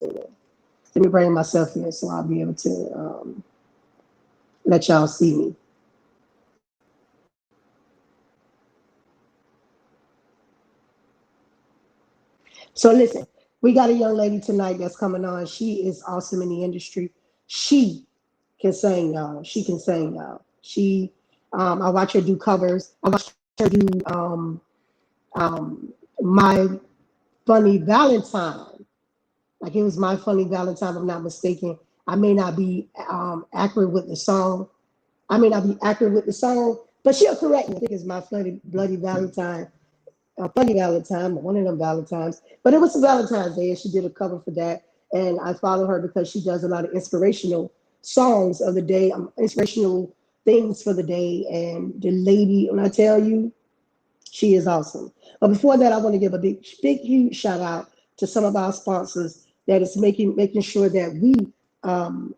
Let me bring myself in so I'll be able to let y'all see me. So listen, we got a young lady tonight that's coming on. She is awesome in the industry. She can sing, y'all. She can sing, y'all. I watch her do covers. I watch her do my funny Valentine. Like it was my funny Valentine, if I'm not mistaken. I may not be accurate with the song. I may not be accurate with the song, but she'll correct me. I think it's my bloody Valentine, funny Valentine, one of them Valentines. But it was Valentine's Day, and she did a cover for that. And I follow her because she does a lot of inspirational songs of the day, inspirational things for the day. And the lady, when I tell you, she is awesome. But before that, I want to give a big, huge shout out to some of our sponsors that is making sure that we um,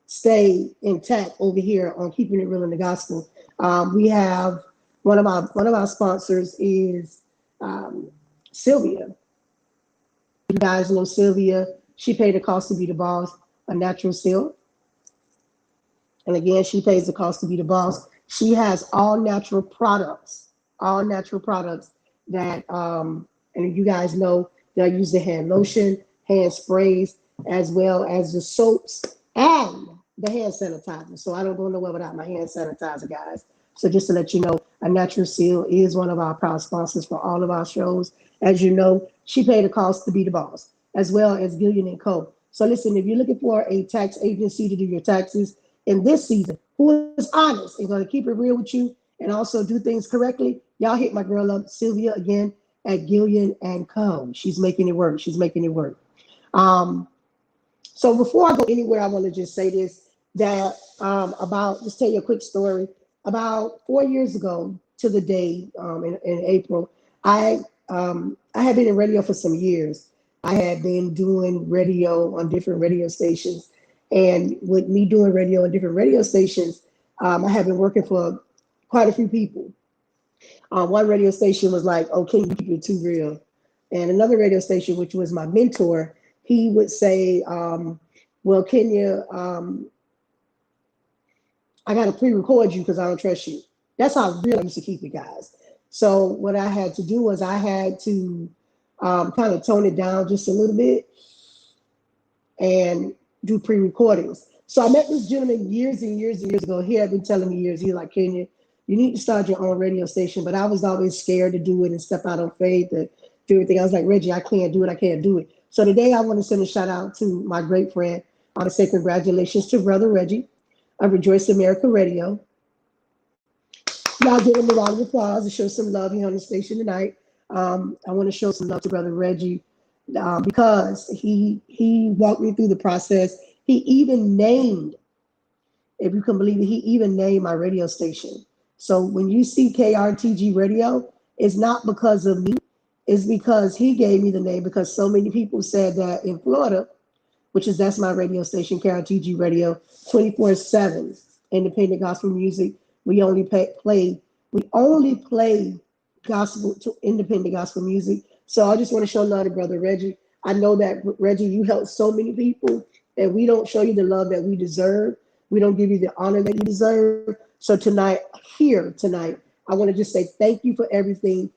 stay intact over here on keeping it real in the gospel. We have one of our sponsors is um, Sylvia. You guys know Sylvia. She paid the cost to be the boss, a natural seal. And again, she pays the cost to be the boss. She has all natural products that, and you guys know they'll use the hand lotion, hand sprays, as well as the soaps and the hand sanitizer. So I don't go nowhere without my hand sanitizer, guys. So just to let you know, a natural seal is one of our proud sponsors for all of our shows. As you know, she paid the cost to be the boss, as well as Gillian and Co. So listen, if you're looking for a tax agency to do your taxes in this season, who is honest and going to keep it real with you and also do things correctly, y'all hit my girl up, Sylvia, again at Gillian and Co. She's making it work. She's making it work. Um, so before I go anywhere, I want to just say this that about just tell you a quick story. About 4 years ago to the day in April, I had been in radio for some years. I had been doing radio on different radio stations, and with me doing radio on different radio stations, I have been working for quite a few people. One radio station was like, "Oh, can you keep it too real?" And another radio station, which was my mentor, he would say, "Well, Kenya, I got to pre-record you because I don't trust you." That's how real I used to keep it, guys. So what I had to do was I had to kind of tone it down just a little bit and do pre-recordings. So I met this gentleman years and years and years ago. He had been telling me years. He's like, "Kenya, you need to start your own radio station." But I was always scared to do it and step out on faith and do everything. I was like, "Reggie, I can't do it. I can't do it." So today I want to send a shout out to my great friend. I want to say congratulations to Brother Reggie of Rejoice America Radio. Y'all give him a round of applause and show some love here on the station tonight. I want to show some love to Brother Reggie because he walked me through the process. He even named, if you can believe it, he even named my radio station. So when you see KRTG Radio, it's not because of me. It's because he gave me the name because so many people said that in Florida, that's my radio station, KRTG Radio, 24/7 independent gospel music. We only play gospel to independent gospel music. So I just want to show love to Brother Reggie. I know that Reggie, you help so many people, and we don't show you the love that we deserve. We don't give you the honor that you deserve. So tonight, I want to just say thank you for everything.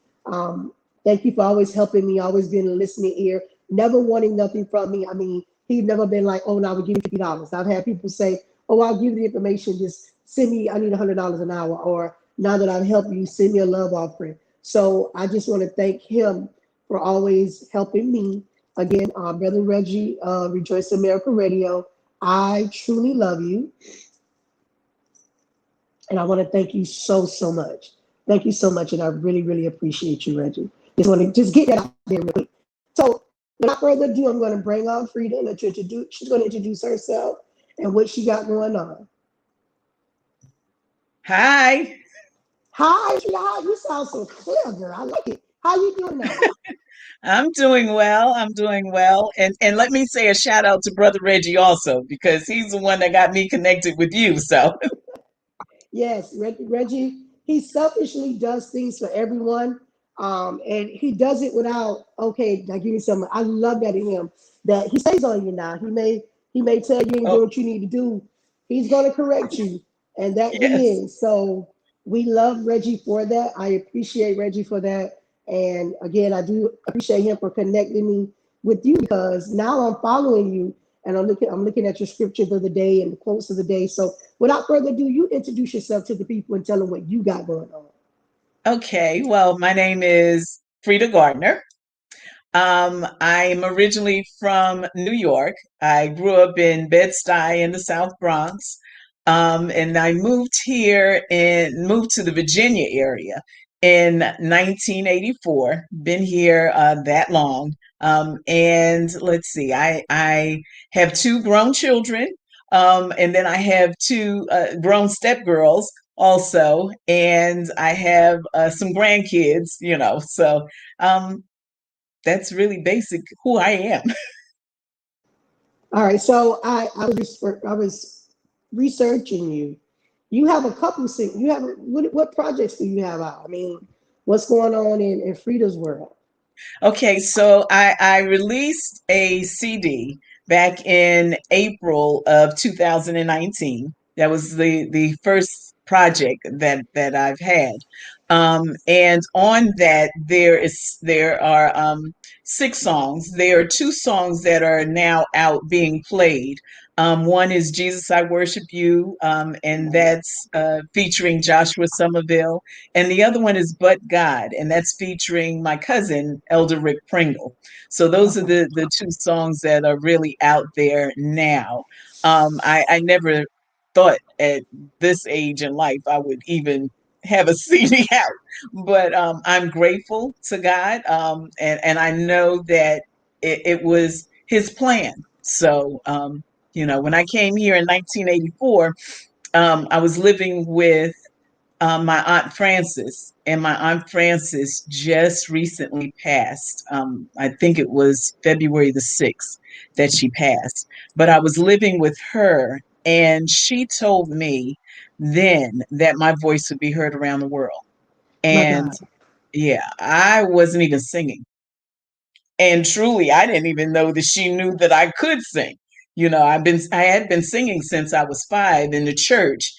Thank you for always helping me, always being a listening ear, never wanting nothing from me. I mean, he's never been like, "Oh, no, I would give you $50." I've had people say, "Oh, I'll give you the information. Just send me, I need $100 an hour." Or, "Now that I've helped you, send me a love offering." So I just want to thank him for always helping me. Again, Brother Reggie, Rejoice America Radio, I truly love you. And I want to thank you so, so much. Thank you so much. And I really, really appreciate you, Reggie. Just want to just get that out there real quick. So without further ado, I'm going to bring on Freda and let you introduce. She's going to introduce herself and what she got going on. Hi. Hi, Freda. You sound so clear, girl. I like it. How you doing now? I'm doing well. I'm doing well. And let me say a shout out to Brother Reggie also, because he's the one that got me connected with you. So Yes, Reggie, he selfishly does things for everyone. And he does it without, okay, now give me some. I love that in him. that he stays on you now. He may tell you ain't Oh, doing what you need to do. He's gonna correct you, and that he yes. is. So we love Reggie for that. I appreciate Reggie for that. And again, I do appreciate him for connecting me with you because now I'm following you and I'm looking at your scriptures of the day and the quotes of the day. So without further ado, you introduce yourself to the people and tell them what you got going on. Okay. Well, my name is Freda Gardner. I'm originally from New York. I grew up in Bed-Stuy in the South Bronx. And I moved to the Virginia area in 1984. Been here that long. And let's see, I have two grown children. And then I have two grown stepgirls also. And I have some grandkids, so um, that's really basic who I am. All right, so I was researching you. You have a couple you have what projects do you have out? I mean, what's going on in Frida's world? Okay, so I released a CD back in April of 2019. That was the first project that I've had. And on that there are six songs. There are two songs that are now out being played. One is Jesus, I Worship You, and that's featuring Joshua Somerville. And the other one is But God, and that's featuring my cousin, Elder Rick Pringle. So those are Okay. the two songs that are really out there now. I never thought at this age in life I would even have a CD out, but I'm grateful to God, and I know that it was His plan. So, when I came here in 1984, I was living with my Aunt Frances, and my Aunt Frances just recently passed. I think it was February the 6th that she passed. But I was living with her, and she told me then that my voice would be heard around the world. My And God. yeah, I wasn't even singing. And truly, I didn't even know that she knew that I could sing. I had been singing since I was 5 in the church,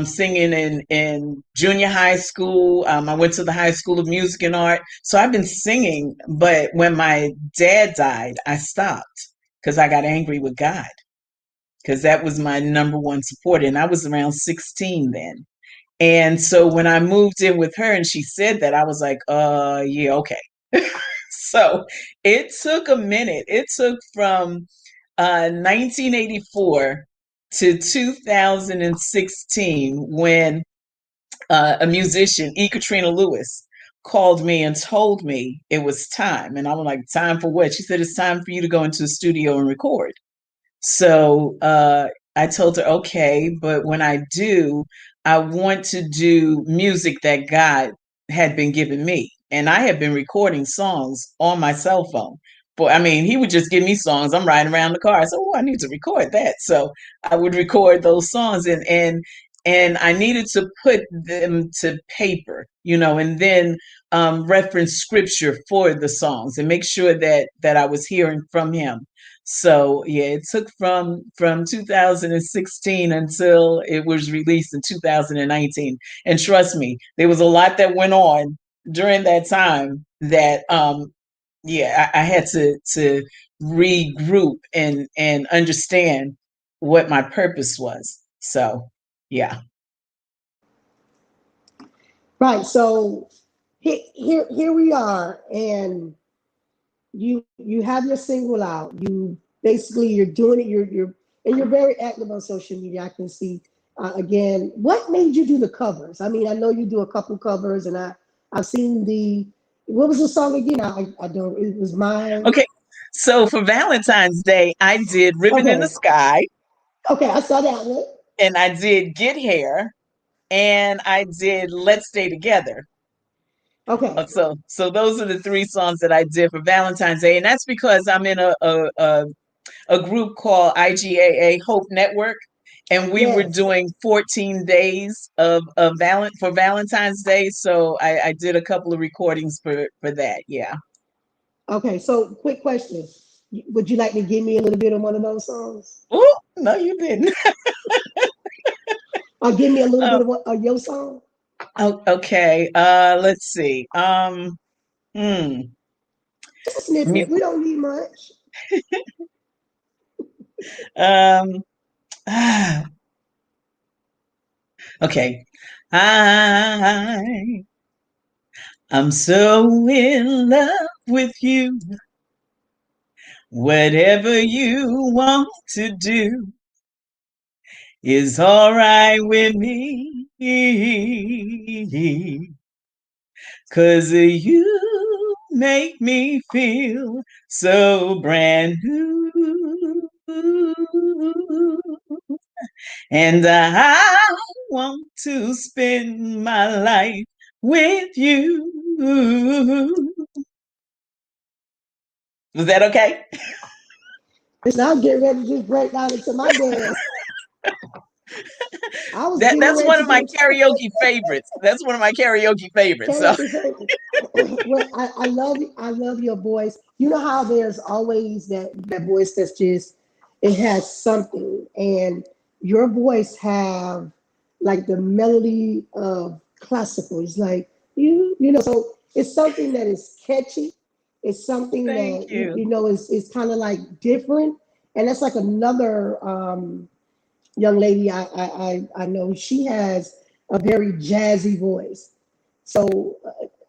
singing in junior high school. I went to the High School of Music and Art. So I've been singing, but when my dad died, I stopped because I got angry with God because that was my number one support. And I was around 16 then. And so when I moved in with her and she said that, I was like, yeah, okay. So it took a minute. It took from 1984 to 2016 when a musician, E. Katrina Lewis, called me and told me it was time. And I was like, time for what? She said, it's time for you to go into the studio and record. So I told her, okay, but when I do, I want to do music that God had been giving me. And I have been recording songs on my cell phone. But I mean, he would just give me songs. I'm riding around the car. I said, oh, I need to record that. So I would record those songs and I needed to put them to paper, and then reference scripture for the songs and make sure that I was hearing from him. So yeah, it took from 2016 until it was released in 2019. And trust me, there was a lot that went on during that time that yeah, I had to regroup and understand what my purpose was. So yeah. Right. So here we are, and you have your single out. You basically you're doing it. You're very active on social media. I can see. Again, what made you do the covers? I mean, I know you do a couple covers, and I've seen the what was the song again? I don't. It was mine. Okay. So for Valentine's Day, I did Ribbon in the Okay. Sky, Okay, I saw that one. and I did Get Hair, and I did Let's Stay Together. Okay. So those are the three songs that I did for Valentine's Day, and that's because I'm in a group called IGAA Hope Network, and we were Yes. doing 14 days for Valentine's Day. So I did a couple of recordings for that. Yeah. Okay. So, quick question. Would you like to give me a little bit of one of those songs? Oh, no, you didn't. Or give me a little bit Oh, of, of your song? okay. Let's see. Hmm. Just a snippet. mu- We don't need much. Um. ah, okay. I I'm so in love with you. Whatever you want to do is all right with me. 'Cause you make me feel so brand new. And I want to spend my life with you. Was that okay? Listen, I'm getting ready to just break down into my dance. I was That getting that's ready one to of my get karaoke favorites. That's one of my karaoke favorites. So karaoke favorite. Well, I love I love your voice. You know how there's always that voice that's just it has something, and your voice have like the melody of classical. It's like you know, so it's something that is catchy. It's something thank that you. you know is kind of like different, and that's like another young lady I know. She has a very jazzy voice. So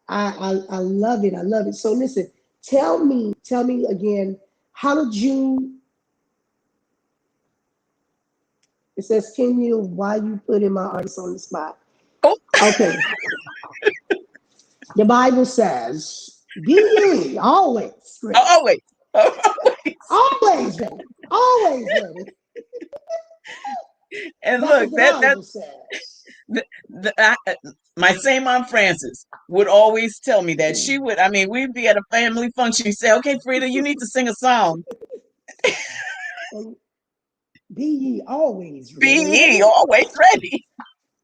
I love it. I love it. So listen, tell me again, how did you, it says, can you, why you putting my artist on the spot? Oh, Okay. The Bible says, be ye always ready. oh, wait. Oh, wait. Always ready. Always ready. And That's look, what the that Bible says. the, the, I, my same Aunt Frances would always tell me that she would. I mean, we'd be at a family function. She'd say, "Okay, Frida, you need to sing a song. And be ye always Be ready. ye Ready? always ready."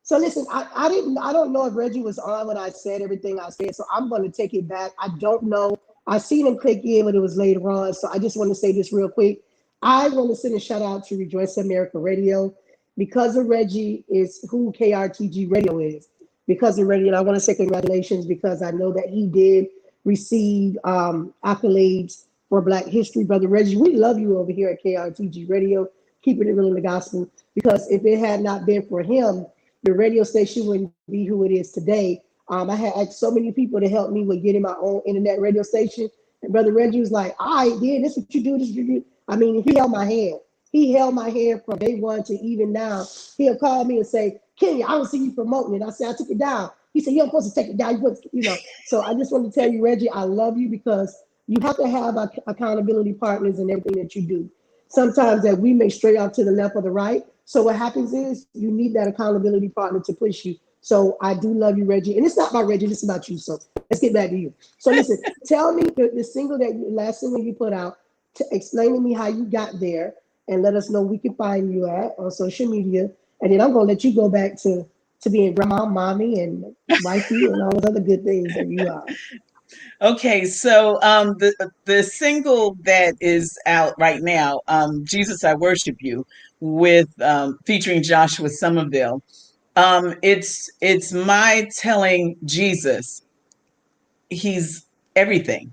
So listen, I don't know if Reggie was on when I said everything I said, so I'm gonna take it back. I don't know. I seen him click in, but it was later on. So I just want to say this real quick. I want to send a shout out to Rejoice America Radio because of Reggie is who KRTG Radio is. Because of Reggie, and I want to say congratulations because I know that he did receive accolades for Black History. Brother Reggie, we love you over here at KRTG Radio, keeping it real in the gospel. Because if it had not been for him, the radio station wouldn't be who it is today. I had asked so many people to help me with getting my own internet radio station. And Brother Reggie was like, all right, yeah, this is what you do, this is what you do. I mean, he held my hand. He held my hand from day one to even now. He'll call me and say, Kenny, I don't see you promoting it. I said, I took it down. He said, you're supposed to take it down. You supposed to, you know. So I just want to tell you, Reggie, I love you because you have to have accountability partners in everything that you do. Sometimes that we may stray off to the left or the right. So what happens is you need that accountability partner to push you. So I do love you, Reggie. And it's not about Reggie, it's about you. So let's get back to you. So listen, tell me the single that last single you put out, to explain to me how you got there and let us know we can find you at on social media. And then I'm gonna let you go back to being grandma, mommy, and wifey, and all those other good things that you are. Okay, so the single that is out right now, "Jesus I Worship You," with featuring Joshua Somerville. It's my telling Jesus he's everything.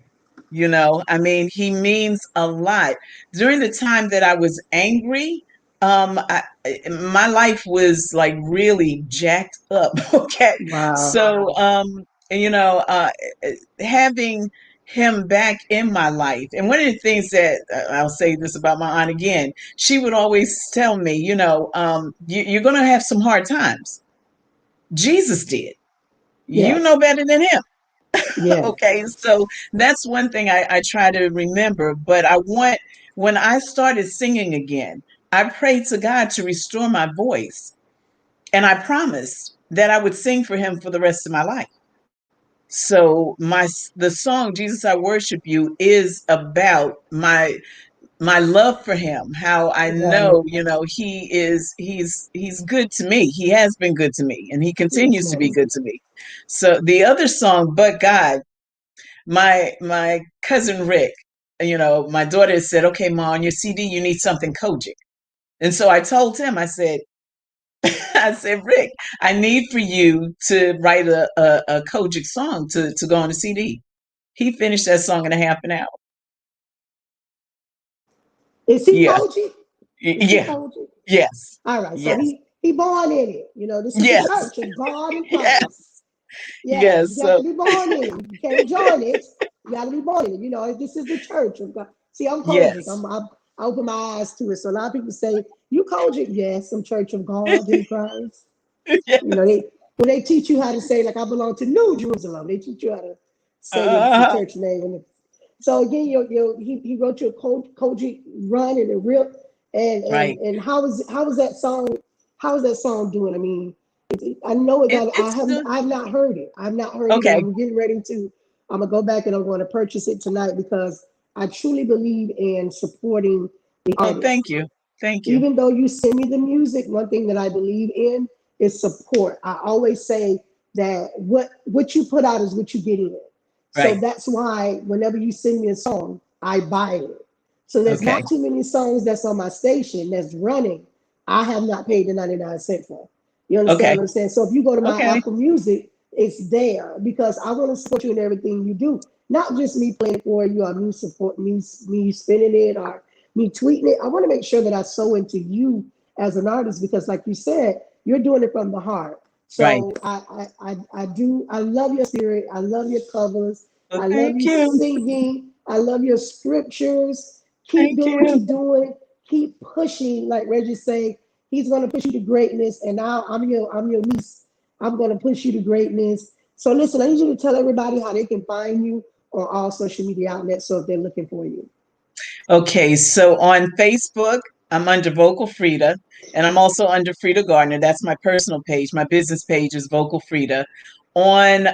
I mean, he means a lot. During the time that I was angry, my life was like really jacked up. Okay, Wow. so having him back in my life, and one of the things that I'll say this about my aunt again, she would always tell me, you're going to have some hard times. Jesus did. You Yes. know better than him. Yes. Okay, so that's one thing I try to remember. But when I started singing again, I prayed to God to restore my voice. And I promised that I would sing for him for the rest of my life. So the song "Jesus I Worship You" is about my love for him, how I Right. know, he's good to me. He has been good to me, and he Yes, continues to be ma'am. good to me. So the other song, "But God," my cousin Rick. my daughter said, okay, Ma, on your CD, you need something Kojic. And so I told him, I said, Rick, I need for you to write a Kojic song to go on the CD. He finished that song in a half an hour. Is he Yeah. Koji? Is he Yeah. Koji? Yes. All right, so Yes. he born in it. This is the Yes. church of God in Yes. Christ. Yes, Yes. you got So to be born in it. You can't join it. You got to be born in it. This is the church of God. See, I'm Kojic. yes. I open my eyes to it. So a lot of people say, "You Kojic?" Yes, I'm Church of God in Christ. Yes. When they teach you how to say, like, I belong to New Jerusalem, they teach you how to say the Uh, church name. So again, he wrote you a Kojic run and a rip, right. and how is that song? How is that song doing? I mean, I know it got. It's I've not heard it. I've not heard it, and okay. I'm getting ready to. I'm gonna go back and I'm going to purchase it tonight because I truly believe in supporting the Oh, artist. thank you. Thank you. Even though you send me the music, one thing that I believe in is support. I always say that what you put out is what you get in. So Right. that's why whenever you send me a song, I buy it. So there's Okay. not too many songs that's on my station that's running. I have not paid the 99 cents for. You understand Okay. what I'm saying? So if you go to my Okay. Apple Music, it's there because I want to support you in everything you do. Not just me playing for you or me support me spinning it or me tweeting it. I want to make sure that I sow into you as an artist because, like you said, you're doing it from the heart. Right. So I do. I love your spirit. I love your covers. Well, I love thank you you. singing. I love your scriptures. Keep Thank doing what you. you're doing. Keep pushing, like Reggie saying, he's going to push you to greatness. And now I'm your niece. I'm going to push you to greatness. So listen, I need you to tell everybody how they can find you on all social media outlets. So if they're looking for you. Okay, so on Facebook, I'm under Vocal Freda, and I'm also under Freda Gardner. That's my personal page. My business page is Vocal Freda. On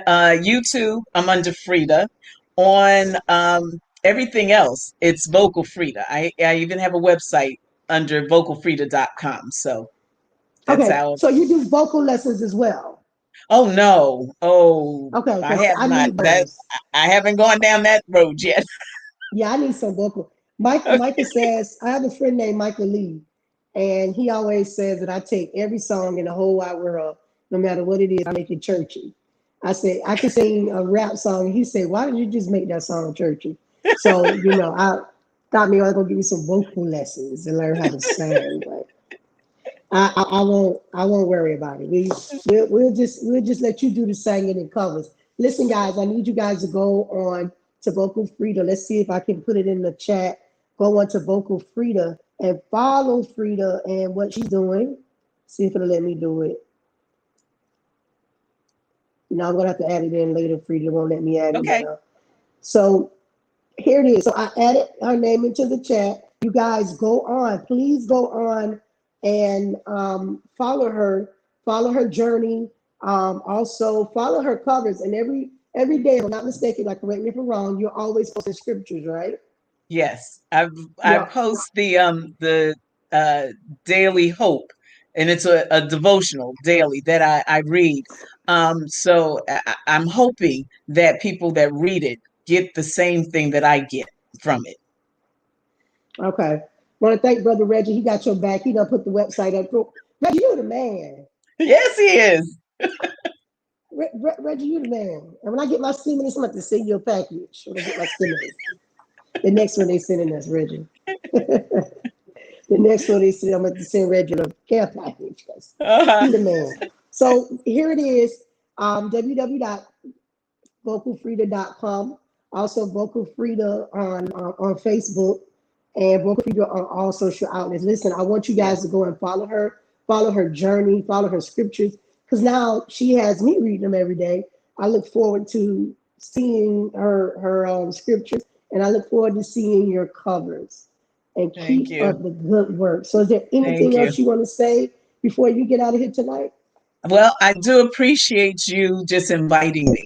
YouTube, I'm under Freda. On everything else, it's Vocal Freda. I even have a website under vocalfreda.com. So that's Okay, how. so you do vocal lessons as well. Oh no! Oh, Okay, I because have I not. need That those. I haven't gone down that road yet. Yeah, I need some vocal. Michael says I have a friend named Michael Lee, and he always says that I take every song in the whole wide world, no matter what it is, I make it churchy. I say I can sing a rap song, and he said, "Why did you just make that song churchy?" So I thought maybe I was gonna give you some vocal lessons and learn how to sing, but I won't worry about it. We'll just let you do the singing and covers. Listen, guys, I need you guys to go on to Vocal Frida. Let's see if I can put it in the chat. Go on to Vocal Frida and follow Frida and what she's doing. See if it'll let me do it. I'm gonna have to add it in later. Frida won't let me add it Okay. now. So here it is. So I added her name into the chat. You guys go on. Please go on and follow her journey. Also follow her covers. And every day, if I'm not mistaken, like correct me if I'm wrong, you're always posting scriptures, right? Yes, I Yeah. post the uh daily hope, and it's a devotional daily that I read. So I'm hoping that people that read it get the same thing that I get from it. Okay. Want to thank Brother Reggie. He got your back. He done put the website up. Reggie, you're the man. Yes, he is. Reggie, you the man. And when I get my stimulus, I'm going to send you a package when I get my stimulus. The next one they sending us, Reggie. The next one they send, I'm going to send Reggie a care package because Uh-huh. he the man. So here it is, www.vocalfrida.com. Also, Vocal Frida on Facebook and Vocal Frida on all social outlets. Listen, I want you guys Yes. to go and follow her journey, follow her scriptures, because now she has me reading them every day. I look forward to seeing her scriptures, and I look forward to seeing your covers. And Thank keep you. up the good work. So, is there Thank anything you. else you want to say before you get out of here tonight? Well, I do appreciate you just inviting me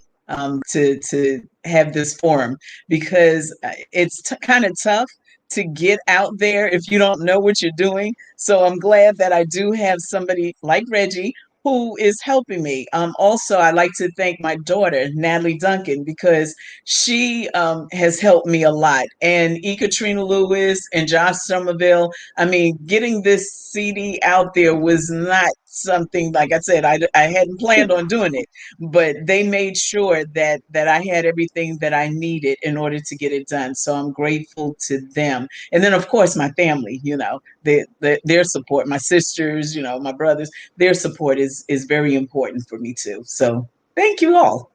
to have this forum because it's kind of tough to get out there if you don't know what you're doing. So I'm glad that I do have somebody like Reggie who is helping me. Also, I like to thank my daughter, Natalie Duncan, because she has helped me a lot. And E. Katrina Lewis and Josh Somerville. I mean, getting this CD out there was not something, like I said, I hadn't planned on doing it, but they made sure that I had everything that I needed in order to get it done. So I'm grateful to them. And then, of course, my family, their support, my sisters, my brothers, their support is very important for me too. So thank you all.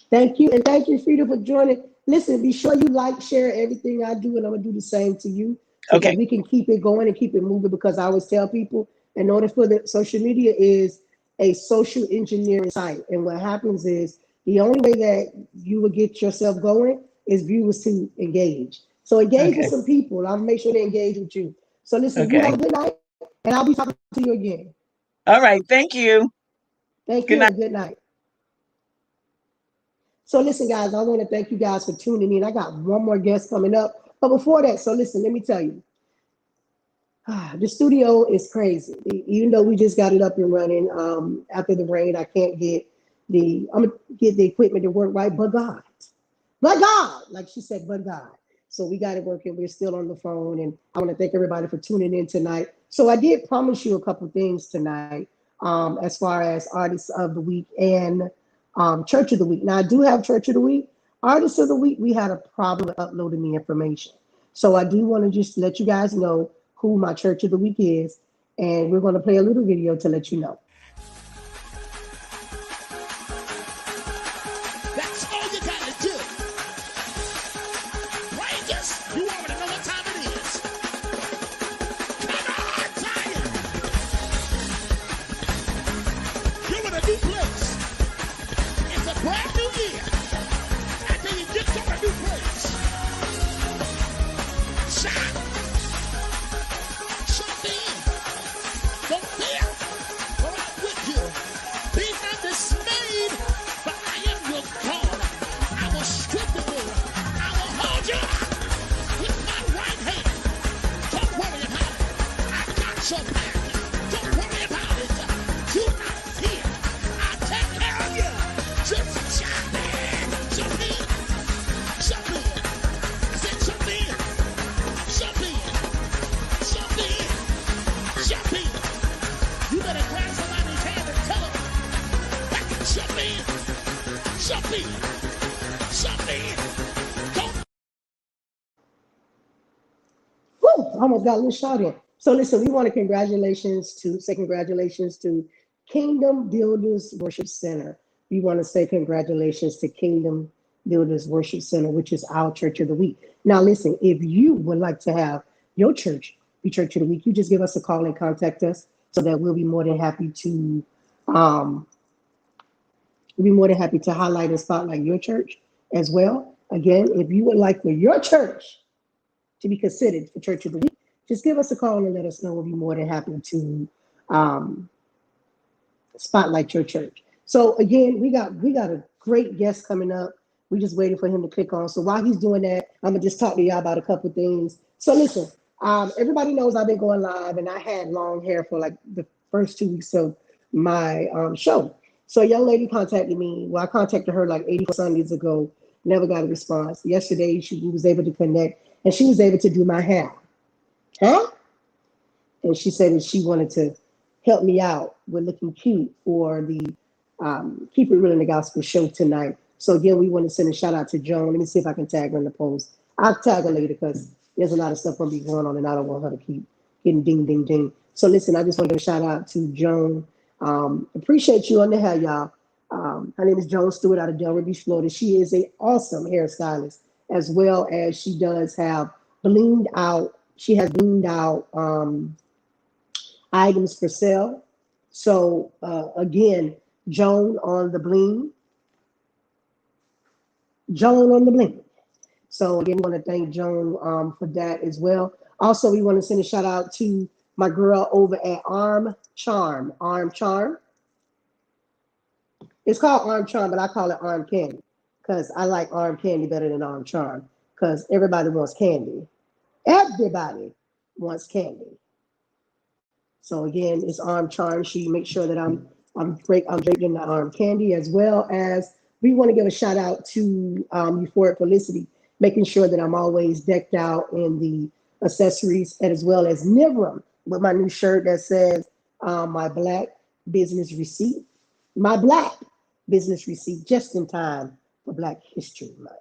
Thank you. And thank you, Frida, for joining. Listen, be sure you like, share everything I do, and I'm going to do the same to you so that Okay. we can keep it going and keep it moving. Because I always tell people, in order for the social media is a social engineering site. And what happens is the only way that you will get yourself going is viewers to engage. So engage with Okay. some people. I'll make sure they engage with you. So listen, you have Okay. a good night, and I'll be talking to you again. All right. Thank you. Thank Good you night. and good night. So listen, guys, I want to thank you guys for tuning in. I got one more guest coming up. But before that, so listen, let me tell you, the studio is crazy. Even though we just got it up and running after the rain, I can't get I'm gonna get the equipment to work right, but God, like she said, but God. So we got it working. We're still on the phone, and I want to thank everybody for tuning in tonight. So I did promise you a couple things tonight, as far as artists of the week and church of the week. Now I do have church of the week. Artists of the week, we had a problem with uploading the information. So I do want to just let you guys know who my church of the week is, and we're going to play a little video to let you know. That's all you got to do. Rangers, you already know what time it is. Come on, Zion. You're in a new place. It's a brand new year. After you get to a new place. Shout. Jump in. Don't fear, for I'm with you. Be not dismayed, but I am your God. I will strengthen you. I will hold you with my right hand. Don't worry about it. I got your back. Don't worry about it. Do not fear. I'll take care of you. Just jump in. Jump in. Jump in. I said jump in. Jump in. Jump in. Jump in. You better grab somebody's hand and tell them, jump in. Jump in. Jump in. Don't. Woo! Almost got a little shot in. So listen, we want to say congratulations to Kingdom Builders Worship Center. We want to say congratulations to Kingdom Builders Worship Center, which is our church of the week. Now listen, if you would like to have your church be church of the week, you just give us a call and contact us so that we'll be more than happy to highlight and spotlight your church as well. Again, if you would like for your church to be considered for church of the week, just give us a call and let us know. We'll be more than happy to um, spotlight your church. So again, we got a great guest coming up. We just waiting for him to click on. So while he's doing that, I'm gonna just talk to y'all about a couple things. So listen, everybody knows I've been going live, and I had long hair for like the first 2 weeks of my show. So a young lady contacted me. Well, I contacted her like 84 Sundays ago. Never got a response. Yesterday, she was able to connect, and she was able to do my hair. Huh? And she said that she wanted to help me out with looking cute for the Keep It Real in the Gospel show tonight. So again, we want to send a shout out to Joan. Let me see if I can tag her in the post. I'll tag her later because there's a lot of stuff going to be going on, and I don't want her to keep getting ding, ding, ding. So listen, I just want to give a shout out to Joan. Appreciate you on the hair, y'all. Her name is Joan Stewart out of Delray Beach, Florida. She is an awesome hairstylist, as well as she does have blinged out. She has blinged out items for sale. So again, Joan on the bling. Joan on the bling. So again, we want to thank Joan for that as well. Also, we want to send a shout out to my girl over at Arm Charm. Arm Charm. It's called Arm Charm, but I call it Arm Candy because I like Arm Candy better than Arm Charm because everybody wants candy. Everybody wants candy. So again, it's Arm Charm. She makes sure that I'm I'm draped in the candy, as well as we want to give a shout out to Euphoric Felicity, making sure that I'm always decked out in the accessories, and as well as Nivram with my new shirt that says my black business receipt, my black business receipt, just in time for Black History Month.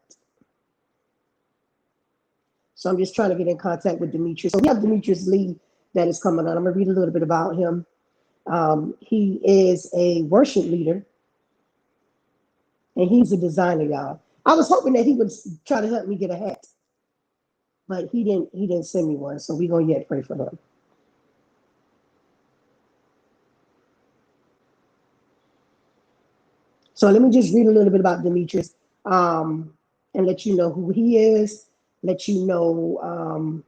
So I'm just trying to get in contact with Demetrius. So we have Demetrius Lee that is coming on. I'm gonna read a little bit about him. He is a worship leader, and he's a designer, y'all. I was hoping that he would try to help me get a hat, but he didn't. He didn't send me one. So we're gonna yet pray for him. So let me just read a little bit about Demetrius, and let you know who he is. Let you know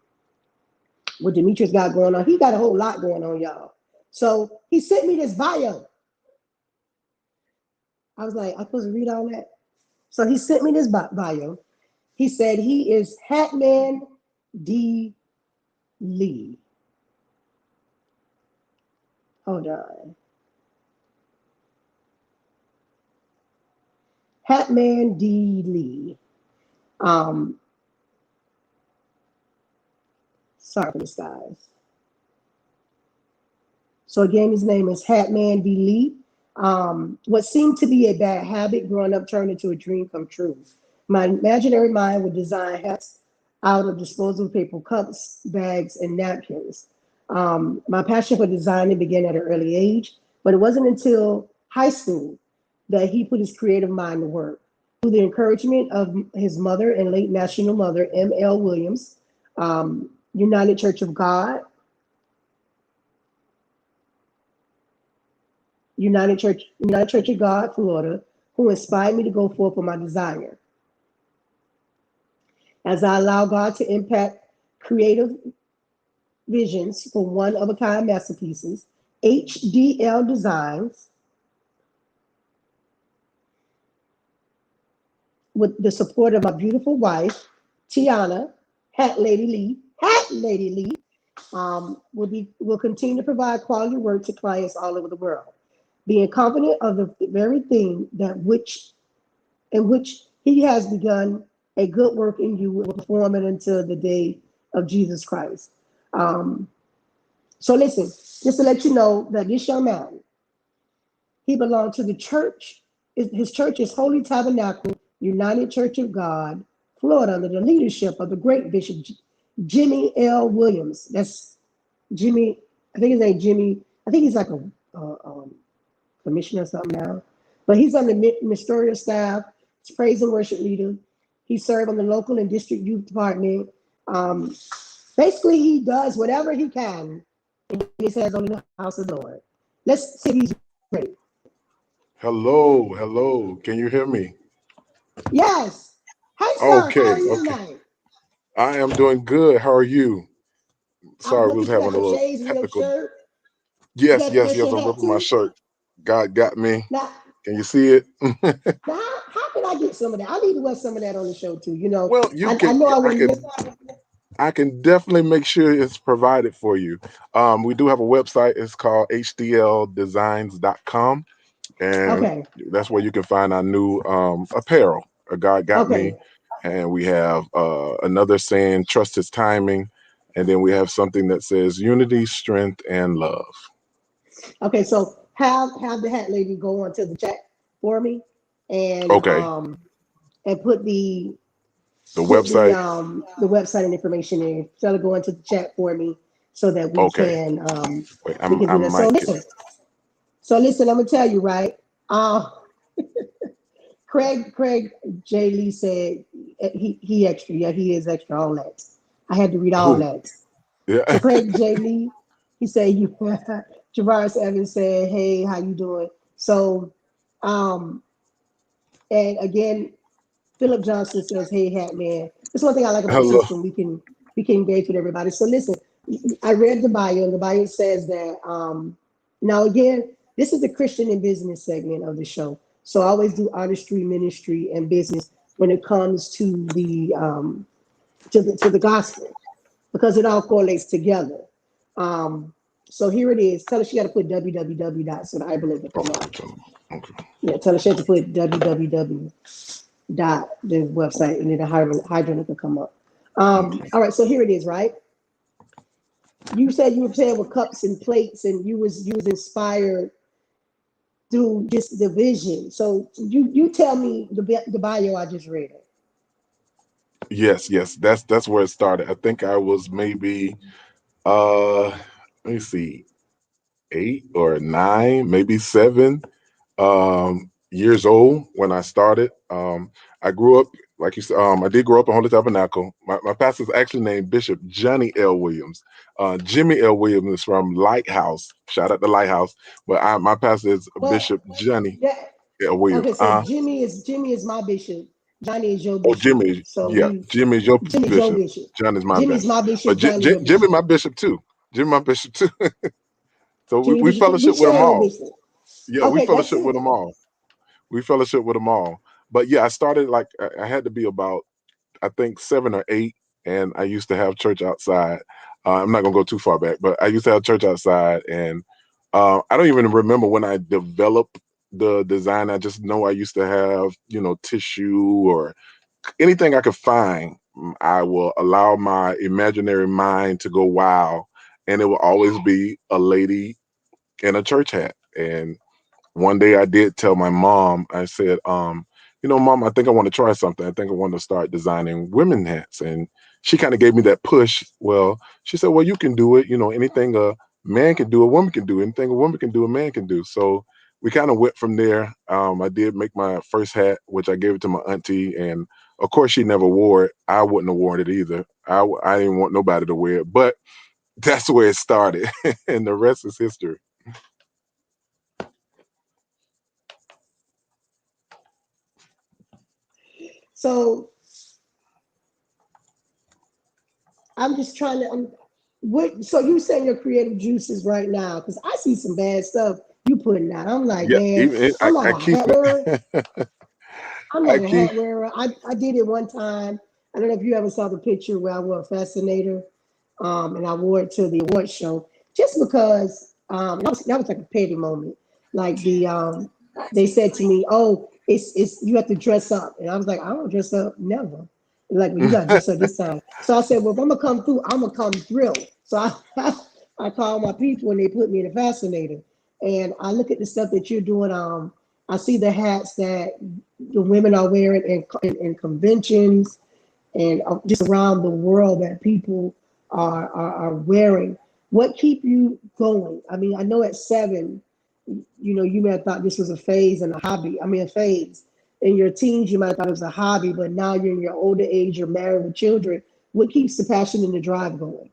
what Demetrius got going on. He got a whole lot going on, y'all. So he sent me this bio. I was like, I'm supposed to read all that? So he sent me this bio. He said he is Hatmandlee. Hold on. Hatmandlee. Sorry for this, guys. So again, his name is Hatmandlee. What seemed to be a bad habit growing up turned into a dream come true. My imaginary mind would design hats out of disposable paper cups, bags, and napkins. My passion for designing began at an early age, but it wasn't until high school that he put his creative mind to work. Through the encouragement of his mother and late national mother, M.L. Williams, United Church of God, United Church of God, Florida, who inspired me to go forth for my desire. As I allow God to impact creative visions for one-of-a-kind masterpieces, HDL Designs, with the support of my beautiful wife, Tiana, Hat Lady Lee, will continue to provide quality work to clients all over the world, being confident of the very thing in which he has begun a good work in you will perform it until the day of Jesus Christ. So listen, just to let you know that this young man, he belonged to the church. His church is Holy Tabernacle United Church of God, Florida, under the leadership of the great Bishop Jimmy L. Williams. That's Jimmy. I think his name Jimmy. I think he's like a commissioner or something now. But he's on the ministerial staff. He's praise and worship leader. He served on the local and district youth department. Basically, he does whatever he can, and he says on the house of the Lord. Let's see if he's ready. Hello. Can you hear me? Yes. Hey, sir. How are you Okay. tonight? I am doing good. How are you? I'm Sorry, we good. was You got having a your little shades and your technical. shirt. You Yes. got your shirt I'm hat ripping my too. shirt. God got me. Now, Can you see it? how can I get some of that? I need to wear some of that on the show too. You know, Well, you I can. know I wouldn't miss. I can definitely make sure it's provided for you. We do have a website. It's called hdldesigns.com, and Okay. that's where you can find our new apparel. God got me, Okay. and we have another saying, "Trust His timing," and then we have something that says, "Unity, strength, and love." Okay. So have the hat lady go onto the chat for me, and Okay, um and put the the website. the website and information in. Tell her to go into the chat for me so that Okay, wait, we can I do that. So might get. listen. I'm gonna tell you, right? Craig J. Lee said he extra. Yeah, he is extra. All that. I had to read all Who? that. So Yeah. Craig J. Lee, he said you. Javaris Evans said, "Hey, how you doing?" So, and again, Philip Johnson says, "Hey, Hat Man." That's one thing I like about the Hello. system. We can engage with everybody. So listen, I read the bio, and the bio says that now again, this is the Christian and business segment of the show. So I always do artistry, ministry, and business when it comes to the gospel because it all correlates together. Um, So here it is. Tell her she got to put www dot so the hyperlink will come Okay, up. okay. Yeah, tell her she has to put www dot the website and then the hyperlink will come up. Okay. All right, so here it is, right? You said you were playing with cups and plates and you was inspired through just the vision. So you tell me the bio I just read it. Yes. That's where it started. I think I was maybe let me see, 8 or 9, maybe 7 years old when I started. I grew up, like you said, I did grow up in Holy Tabernacle. My pastor's actually named Bishop Johnny L. Williams. Jimmy L. Williams is from Lighthouse. Shout out to Lighthouse. But my pastor is But Bishop Johnny yeah, L. Williams. okay, so Jimmy is my bishop. Johnny is your Oh, bishop. Jimmy, So yeah, we Jimmy's your Jimmy's your bishop. bishop. Johnny's my Jimmy's bishop. my But bishop. Johnny your Jimmy bishop. my bishop too. Jimmy my bishop too. So Jimmy we bishop. We fellowship with them sharing all. bishop. Yeah, we Okay, that's fellowship with it. them all. We fellowship with them all. But yeah, I started like I had to be about, I think, 7 or 8, and I used to have church outside. I'm not gonna go too far back, but I used to have church outside, and I don't even remember when I developed the design. I just know I used to have, tissue or anything I could find. I will allow my imaginary mind to go wild, and it will always be a lady in a church hat. And one day I did tell my mom, I said, Mom, I think I want to try something. I think I want to start designing women hats. And she kind of gave me that push. Well, she said, well, you can do it. Anything a man can do, a woman can do. Anything a woman can do, a man can do. So we kind of went from there. I did make my first hat, which I gave it to my auntie. And of course, she never wore it. I wouldn't have worn it either. I didn't want nobody to wear it. But that's where it started. And the rest is history. So I'm just trying to. What? So you saying your creative juices right now? Because I see some bad stuff you putting out. I'm like, Yeah, man, even I'm not I a keep hat wearer. it. I'm I not a keep hat wearer. I did it one time. I don't know if you ever saw the picture where I wore a fascinator, and I wore it to the award show just because that was like a petty moment. Like they said to me, "Oh, it's you have to dress up," and I was like, "I don't dress up, never." Like, well, you got to dress up this time. So I said, "Well, if I'm gonna come through, I'm gonna come thrill." So I called my people and they put me in a fascinator, and I look at the stuff that you're doing. I see the hats that the women are wearing in conventions and just around the world that people are wearing. What keep you going? I mean, I know at 7, you may have thought this was a phase and a hobby. I mean, a phase. In your teens, you might have thought it was a hobby, but now you're in your older age, you're married with children. What keeps the passion and the drive going?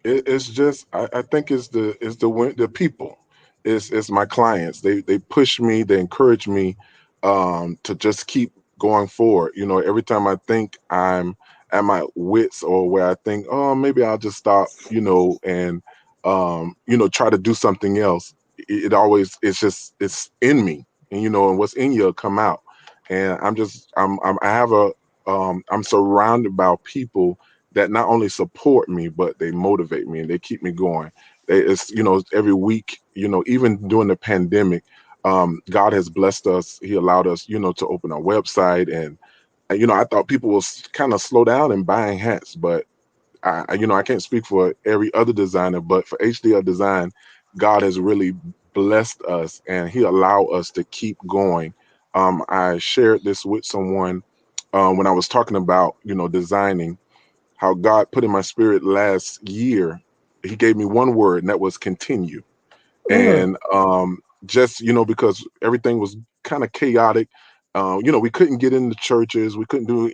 it's just I think it's the people, it's my clients. They push me, they encourage me to just keep going forward. Every time I think I'm at my wits, or where I think, oh, maybe I'll just stop, and try to do something else. It always, it's in me, and what's in you will come out. And I have I'm surrounded by people that not only support me, but they motivate me and they keep me going. It's, every week, even during the pandemic, God has blessed us. He allowed us, to open our website. And I thought people will kind of slow down in buying hats, but I can't speak for every other designer, but for HDL Design, God has really blessed us, and He allowed us to keep going. I shared this with someone when I was talking about, designing, how God put in my spirit last year. He gave me one word, and that was continue. Mm. And just, because everything was kind of chaotic, we couldn't get into churches, we couldn't do,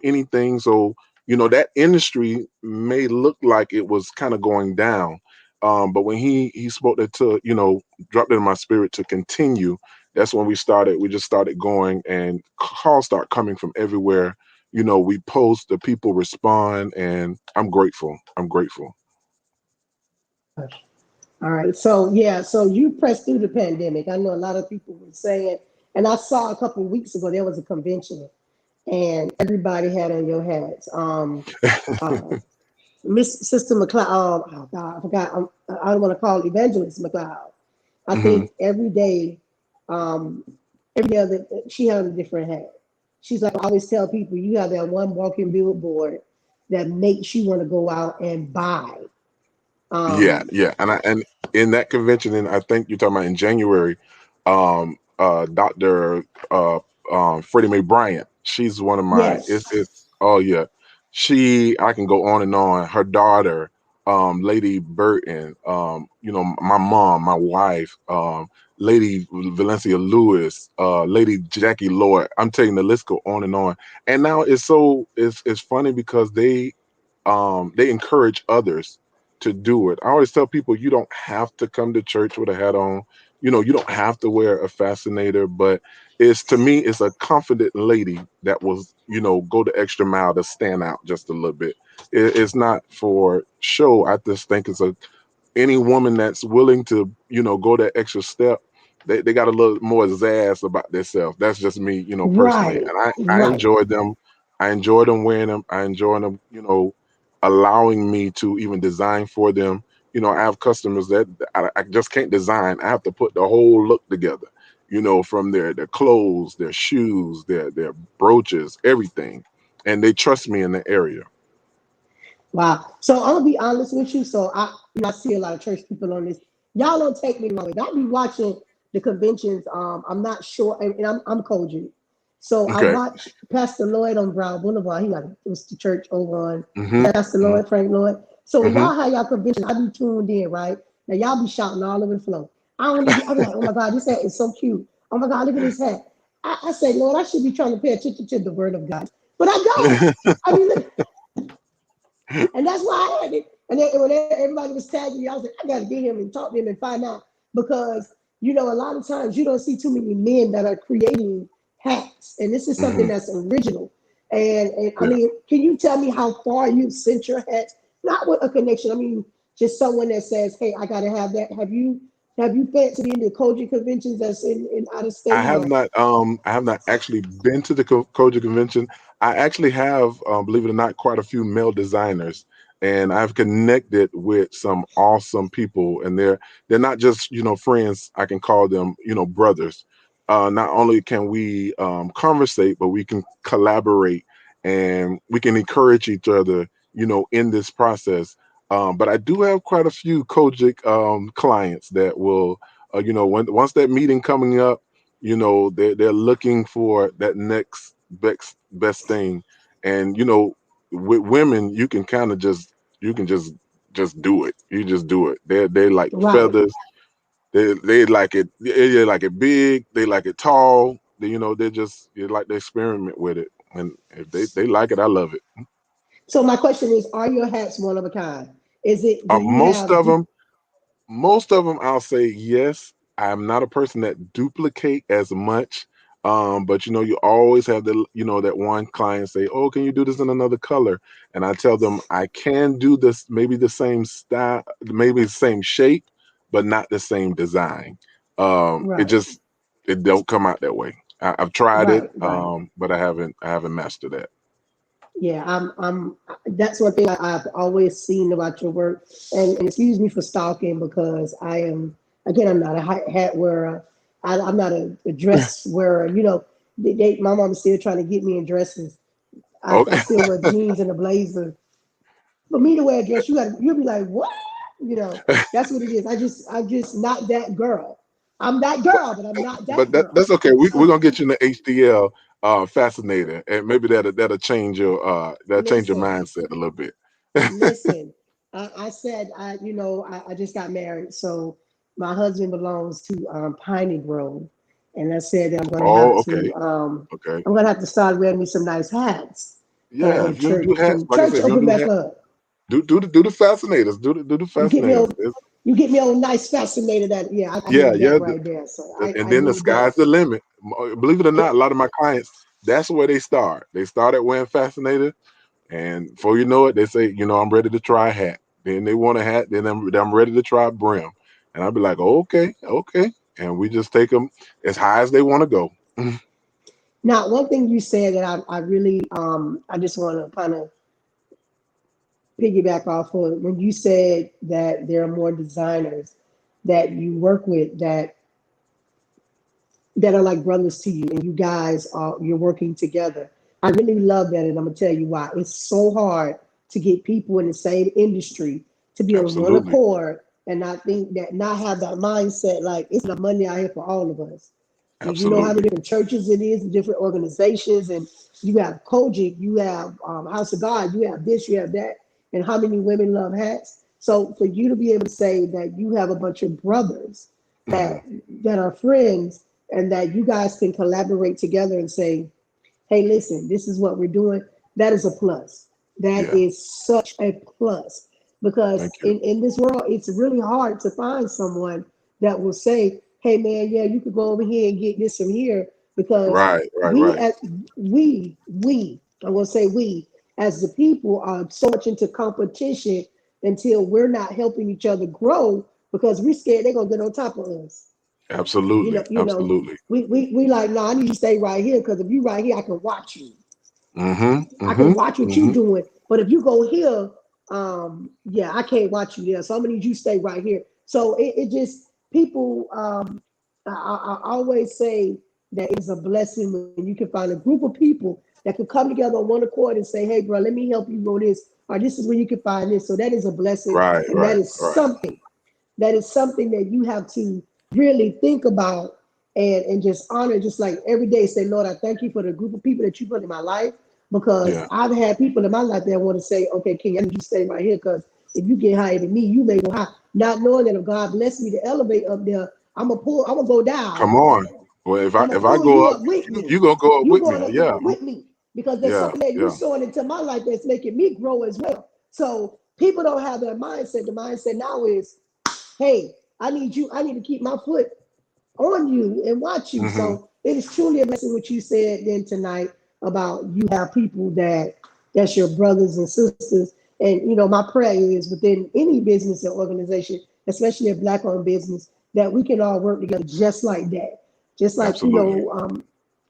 anything. So, that industry may look like it was kind of going down. But when he spoke that to, dropped it in my spirit to continue, that's when we just started going, and calls start coming from everywhere. We post, the people respond, and I'm grateful. I'm grateful. All right. So yeah, so you pressed through the pandemic. I know a lot of people were saying, and I saw a couple of weeks ago there was a convention and everybody had on your hats. Uh, Miss Sister McLeod. Oh God, I forgot. I don't want to call it Evangelist McLeod. I Hmm. think um, every day other, she had a different hat. She's like, I always tell people, you have that one walking billboard that makes you want to go out and buy. Yeah, Um, yeah, and in that convention, and I think you're talking about in January, Dr. Freddie Mae Bryant. She's one of my. yes, It's oh yeah, she. I can go on and on. Her daughter, Lady Burton. My mom, my wife, Lady Valencia Lewis, Lady Jackie Lloyd. I'm telling the list go on and on. And now it's funny because they encourage others to do it. I always tell people you don't have to come to church with a hat on. You don't have to wear a fascinator, but it's to me, it's a confident lady that will, go the extra mile to stand out just a little bit. It's not for show. I just think it's any woman that's willing to, go that extra step. They got a little more zazz about themselves. That's just me, personally. right, And I right. enjoy them. I enjoy them wearing them. I enjoy them, allowing me to even design for them. I have customers that I just can't design. I have to put the whole look together, from their clothes, their shoes, their brooches, everything. And they trust me in the area. Wow. So I'm gonna be honest with you. So I see a lot of church people on this. Y'all don't take me the wrong way. I be watching the conventions. I'm not sure, and I'm Kojic. So I Okay. watch Pastor Lloyd on Brown Boulevard. It was the church over on Hmm. Pastor Lloyd, Frank Lloyd. So when Hmm. y'all have y'all convention, I be tuned in, right? Now y'all be shouting all over the floor. I don't even, I be like, oh my God, this hat is so cute. Oh my God, look at this hat. I say, Lord, I should be trying to pay attention to the word of God. But I don't. I mean, look, and that's why I had it. And then when everybody was tagging me, I was like, I got to get him and talk to him and find out because a lot of times you don't see too many men that are creating hats, and this is something Hmm. that's original. And I Yeah. mean, can you tell me how far you sent your hats? Not with a connection. I mean, just someone that says, "Hey, I got to have that." Have you fancied any of the Koji conventions that's in out of I state have or not I have not actually been to the Koja convention. I actually have, believe it or not, quite a few male designers, and I've connected with some awesome people, and they're not just friends. I can call them brothers. Not only can we conversate, but we can collaborate and we can encourage each other, in this process. But I do have quite a few Kojic clients that will, once that meeting coming up, they're looking for that next best thing. And with women you can kind of just do it. You just do it. They like right? feathers. They like it. They like it big. They like it tall. They like to experiment with it. And if they like it, I love it. So my question is, are your hats one of a kind? Is it? Do you Most have? of them. Most of them, I'll say yes. I'm not a person that duplicate as much. But you always have that one client say, "Oh, can you do this in another color?" And I tell them I can do this, maybe the same style, maybe the same shape, but not the same design. Right, It don't come out that way. I've tried it, right, right. but I haven't mastered that. Yeah, that's one thing I've always seen about your work. And excuse me for stalking because again, I'm not a hat wearer. I'm not a dress wearer. My mom is still trying to get me in dresses. I Okay. still wear jeans and a blazer. For me to wear a dress, you'll be like, what? You know, that's what it is. I'm just not that girl. I'm that girl, but I'm not But that girl. that's okay. We're So gonna get you in the HDL fascinator, and maybe that'll change your listen, mindset a little bit. listen. I said I just got married, so my husband belongs to Piney Grove, and I said that Oh, okay, okay. I'm gonna have to start wearing me some nice hats Yeah, when if you're gonna do hats, when like I church said, if you're open gonna do back hats, up. do the fascinators, do the You get me fascinators. old, you get me old nice fascinator that I Yeah, need yeah, that right there. So and I then the need that. sky's the limit. Believe it or not, a lot of my clients, that's where they start. They start at wearing fascinator, and before you know it, they say, I'm ready to try a hat. Then they want a hat. Then I'm ready to try a brim, and I'll be like, okay, okay, and we just take them as high as they want to go. Now, one thing you said that I really I just want to kind of piggyback off of when you said that there are more designers that you work with that are like brothers to you, and you guys are you're working together. I really love that, and I'm gonna tell you why. It's so hard to get people in the same industry to be on one Absolutely. accord and not think that not have that mindset like it's the money out here for all of us. You know how many Absolutely. different churches it is, different organizations, and you have Kojic, you have House of God, you have this, you have that, and how many women love hats. So for you to be able to say that you have a bunch of brothers Hmm. that that are friends and that you guys can collaborate together and say, hey, listen, this is what we're doing. That is a plus. That Yeah. is such a plus Thank because you. in this world, it's really hard to find someone that will say, hey, man, yeah, you could go over here and get this from here because Right. Right. we, Right. as I will say we, as the people, are so much into competition until we're not helping each other grow because we're scared they're gonna get on top of us. Absolutely. You know, Absolutely. we like, no, I need you to stay right here because if you right here, I can watch you. Hmm. I can Hmm. watch what you Hmm. doing. But if you go here, yeah, I can't watch you there. So I'm gonna need you to stay right here. So it just people I always say that it's a blessing when you can find a group of people that can come together on one accord and say, hey bro, let me help you go this, or this is where you can find this. So that is a blessing, Right. and Right. Right. that is something that you have to really think about and just honor, just like every day say, Lord, I thank you for the group of people that you put in my life because Yeah. I've had people in my life that want to say, okay, King, I need you to stay right here because if you get higher than me, you may go high. Not knowing that if God bless me to elevate up there, I'm gonna go down. Come on. Well, I'm gonna if I pull go you up, up with me. you gonna go up You with me. going up Yeah. with me because there's Yeah. something that you Yeah. sowing into my life that's making me grow as well. So people don't have that mindset. The mindset now is, hey, I need to keep my foot on you and watch you. Hmm. So it is truly a blessing what you said then tonight about you have people that's your brothers and sisters. And my prayer is within any business or organization, especially a black owned business, that we can all work together just like that. Just like, Absolutely.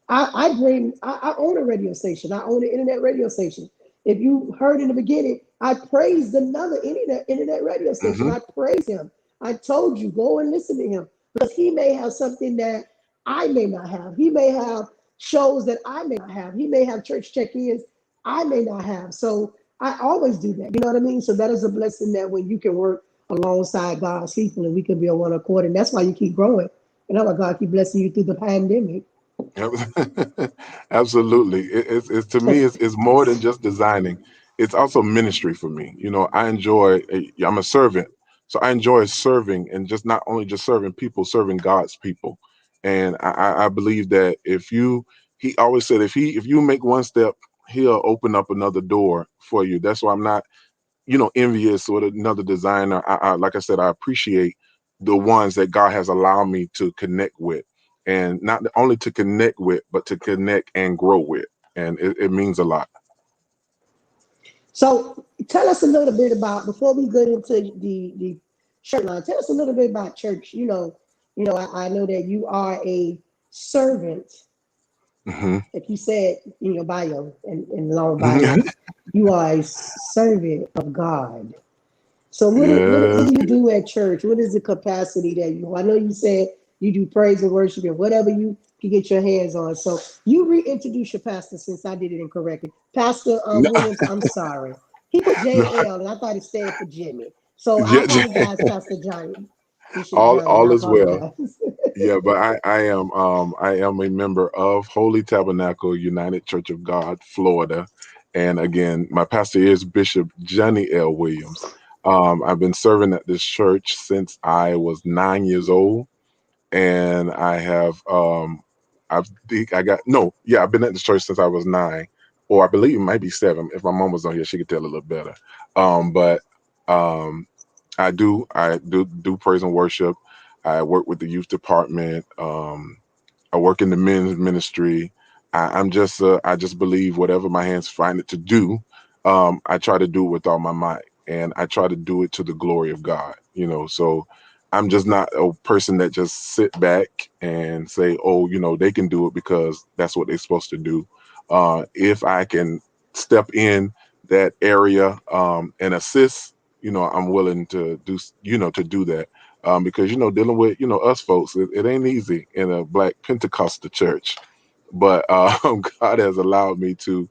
I own a radio station. I own an internet radio station. If you heard in the beginning, I praised another internet radio station. Hmm. I praise him. I told you, go and listen to him because he may have something that I may not have. He may have shows that I may not have. He may have church check-ins I may not have. So I always do that. You know what I mean? So that is a blessing that when you can work alongside God's people and we can be on one accord. And that's why you keep growing. And that's why God keep blessing you through the pandemic. Absolutely. It's to me, it's more than just designing. It's also ministry for me. I enjoy. I'm a servant, so I enjoy serving, and just not only just serving people, serving God's people. And I believe that he always said, if you make one step, he'll open up another door for you. That's why I'm not envious or another designer. Like I said, I appreciate the ones that God has allowed me to connect with, and not only to connect with, but to connect and grow with, and it means a lot. So tell us a little bit about before we get into the church line. Tell us a little bit about church. I know that you are a servant, Hmm. like you said in your bio and long bio. You are a servant of God. So what Yes. do you do at church? What is the capacity that you? I know you said you do praise and worship and whatever you can get your hands on. So you reintroduce your pastor since I did it incorrectly. Pastor No, Williams, I'm sorry. He put no. JL and I thought it stood for Jimmy. So I Yeah, apologize, Pastor Johnny, Bishop Johnny. all I is well. apologize. Yeah, but I am a member of Holy Tabernacle United Church of God, Florida, and again, my pastor is Bishop Johnny L. Williams. I've been serving at this church since I was 9 years old, and I think I got no, yeah, I've been at this church since I was 9, or I believe it might be 7. If my mom was on here, she could tell a little better. But um, I do praise and worship. I work with the youth department. I work in the men's ministry. I just believe whatever my hands find it to do, I try to do it with all my might, and I try to do it to the glory of God. So I'm just not a person that just sit back and say, oh, they can do it because that's what they're supposed to do. If I can step in, that area and assist, I'm willing to do, to do that. Because, dealing with, us folks, it ain't easy in a Black Pentecostal church. But God has allowed me to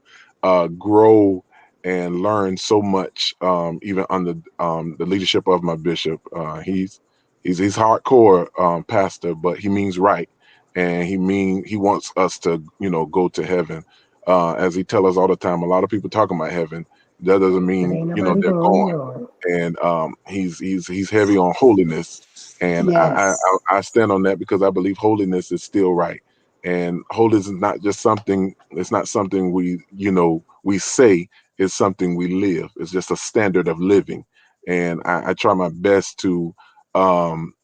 grow and learn so much, even under the leadership of my bishop. He's hardcore pastor, but he means right, and he wants us to go to heaven. As he tell us all the time, a lot of people talking about heaven. That doesn't There mean ain't nobody they're going, going. Lord. And he's heavy on holiness, and Yes. I stand on that because I believe holiness is still right. And holiness is not just something, it's not something we say, it's something we live. It's just a standard of living. And I try my best um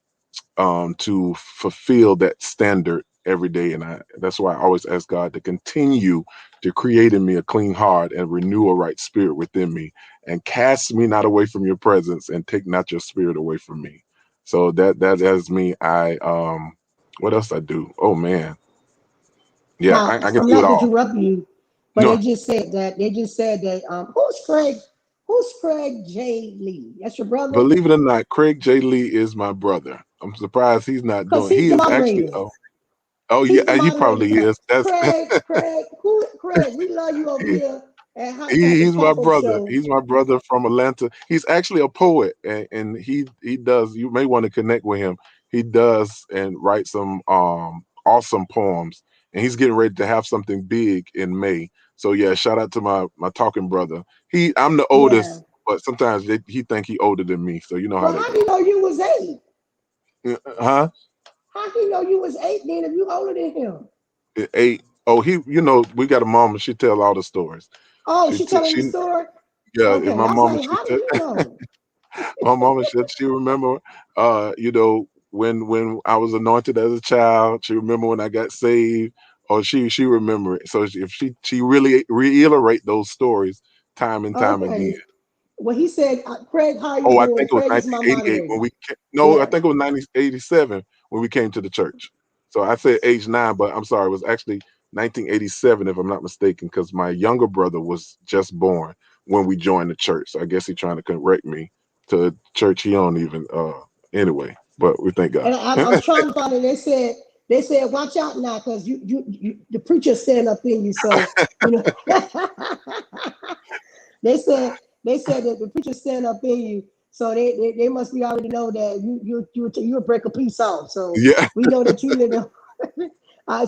to fulfill that standard every day. And that's why I always ask God to continue to create in me a clean heart and renew a right spirit within me, and cast me not away from your presence, and take not your spirit away from me. So that is me. I what else I do? Oh man. Yeah, Now, I can I'm do it not all. interrupting you, but No, they just said that who's Craig J. Lee? That's your brother? believe it or not, Craig J. Lee is my brother. I'm surprised he's not Because doing. he's He the is actually. moderator. Oh He's the yeah, he moderator. probably is. That's Craig, we love you over here at Hot Topic he's my Taco brother. Show. He's my brother from Atlanta. He's actually a poet, and he does. You may want to connect with him. He does and writes some awesome poems, and he's getting ready to have something big in May. So yeah, shout out to my talking brother. I'm the Yeah. oldest, but sometimes he think he older than me. So you know how Well, that how do you goes. know you was 8? Huh? How do you know you was 8 then if you older than him? 8. Oh, we got a mom and she tell all the stories. Oh, She she t- telling the she story? yeah, and Okay. my I was mama like, how do you know? my mama said she remember when I was anointed as a child. She remember when I got saved, or she remember it. So if she really reiterate those stories time and time again. Okay. Well, he said, Craig, how you Oh, I doing? think it was Craig is my 1988 when moderator. we no, I Yeah. think it was 1987 when we came to the church. So I said age 9, but I'm sorry, it was actually 1987 if I'm not mistaken, because my younger brother was just born when we joined the church. So I guess he's trying to correct me to a church he don't even anyway. But we thank God. And I'm trying to find it. They said, watch out now, because the preacher stand up in you. So you know, they said that the preacher stand up in you. So they must be already know that you break a piece off. So Yeah, we know that you live.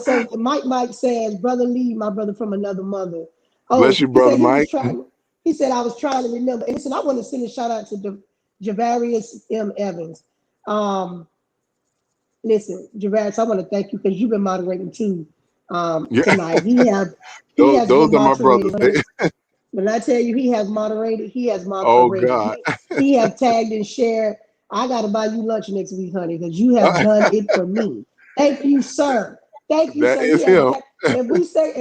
So Mike says, brother Lee, my brother from another mother. bless Oh, you, he brother said he was Mike. trying. He said I was trying to remember. And listen, I want to send a shout out to Javarius M. Evans. Um, Listen, Javarius, I want to thank you because you've been moderating too Yeah, tonight. He has those been are my brothers. moderating. When I tell you he has moderated, he has Oh moderated. God, He have tagged and shared. I got to buy you lunch next week, honey, because you have done it for me. Thank you, sir. Thank you, that sir. He is has him. if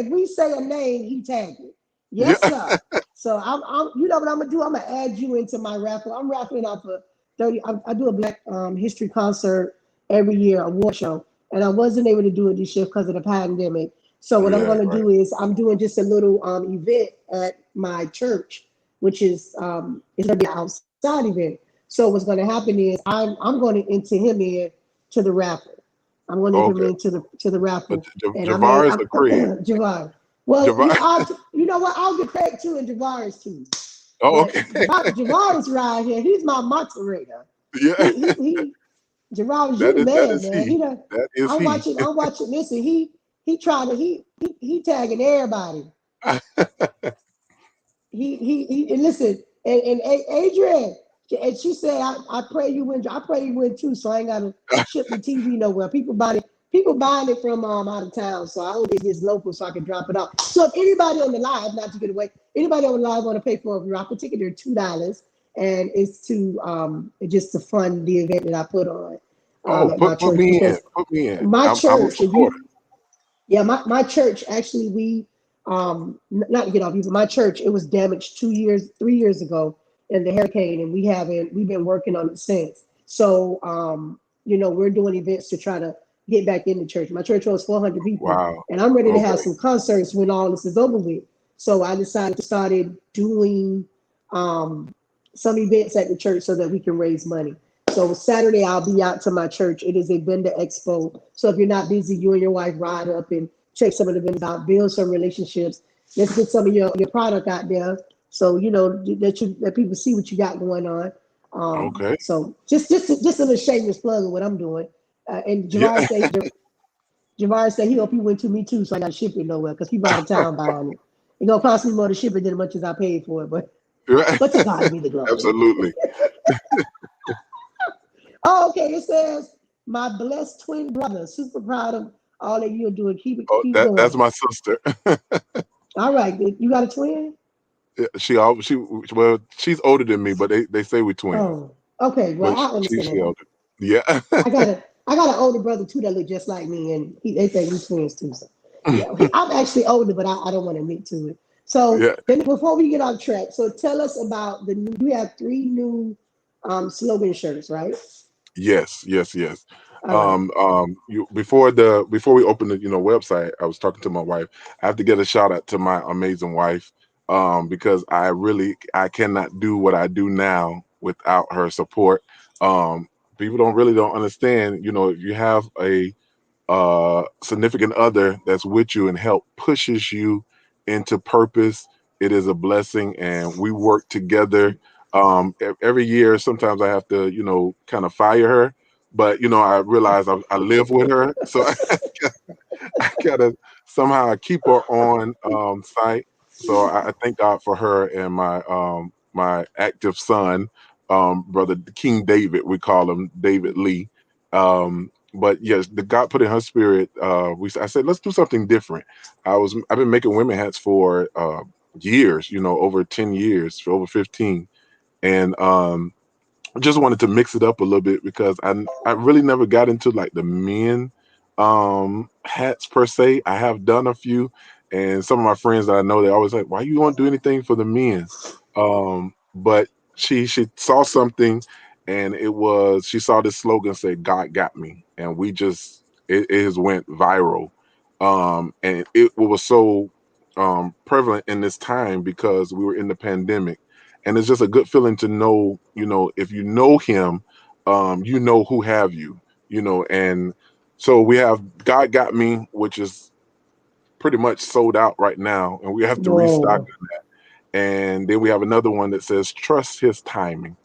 we say a name, he tagged it. Yeah. Yes, sir. So I'm you know what I'm gonna do? I'm gonna add you into my raffle. I'm raffling off a 30. I do a Black history concert every year, award show, and I wasn't able to do it this year because of the pandemic. So what I'm Yeah, going to right. do is I'm doing just a little event at my church, which is going to be an outside event. So what's going to happen is I'm going to enter him in to the raffle. I'm going to enter him Okay. into the raffle, and Javar is I'm the Craig. Javon. Well, Javar. you know what? I'll get Craig too and Javaris too. Oh, But okay. Javaris right here. He's my moderator. Yeah, He Gerard, that you the that man, is man. he. That is I'm he. watching. I'm watching. Listen, he trying to he tagging everybody. And listen, and Adrian, and she said, I pray you win. I pray you win too, so I ain't gotta ship the TV nowhere. People buying it from out of town, so I hope it gets local so I can drop it off. So if anybody on the live, not to get away, anybody on the live want to pay for a raffle ticket, they're $2, and it's just to fund the event that I put on Oh, at my put church me in. because Put me in. my I'm a church, if supporter. you yeah, my church actually we not to get off you, but my church it was damaged 3 years ago in the hurricane, and we've been working on it since. So we're doing events to try to get back in the church. My church holds 400 people, Wow. and I'm ready to have Okay. some concerts when all this is over with. So I decided to started doing some events at the church so that we can raise money. So Saturday I'll be out to my church. It is a vendor expo. So if you're not busy, you and your wife ride up and check some of the vendors out, build some relationships. Let's get some of your product out there. So you know that people see what you got going on. Okay. So just a little shameless plug of what I'm doing. And Yeah. Javar said he hope he went to me too, so I got to ship it nowhere because people out of town buying it. It's gonna cost me more to ship it than as much as I paid for it, Right. but to God be the glory. Absolutely. Oh, okay. It says my blessed twin brother. Super proud of all that you're doing. Oh, Keep that's going. my sister. All right. You got a twin? Yeah, well, she's older than me, but they say we're twins. Oh, okay. Well, But I she understand. older. Yeah. I got an older brother too that look just like me, and they think we twins too. So yeah, I'm actually older, but I don't want to admit to it. So Yeah. then before we get off track, so tell us about the new. You have 3 new slogan shirts, right? Yes, yes, yes. All right. You before we open the website, I was talking to my wife. I have to get a shout out to my amazing wife, because I cannot do what I do now without her support. People don't understand. If you have a significant other that's with you and help pushes you into purpose, it is a blessing, and we work together. Every year sometimes I have to kind of fire her, but I realize I live with her, so I gotta somehow keep her on site. So I thank God for her and my active son, brother King David. We call him David Lee. But yes, the God put in her spirit. I said, let's do something different. I've been making women hats for years. Over 10 years, for over 15, and just wanted to mix it up a little bit because I really never got into like the men hats per se. I have done a few, and some of my friends that I know, they always like, why you won't do anything for the men? But she saw something, and she saw this slogan say God got me, and it has went viral. And it was so prevalent in this time because we were in the pandemic, and it's just a good feeling to know, if you know him, who have you, and so we have God got me, which is pretty much sold out right now, and we have to restock. Whoa. And then we have another one that says trust his timing.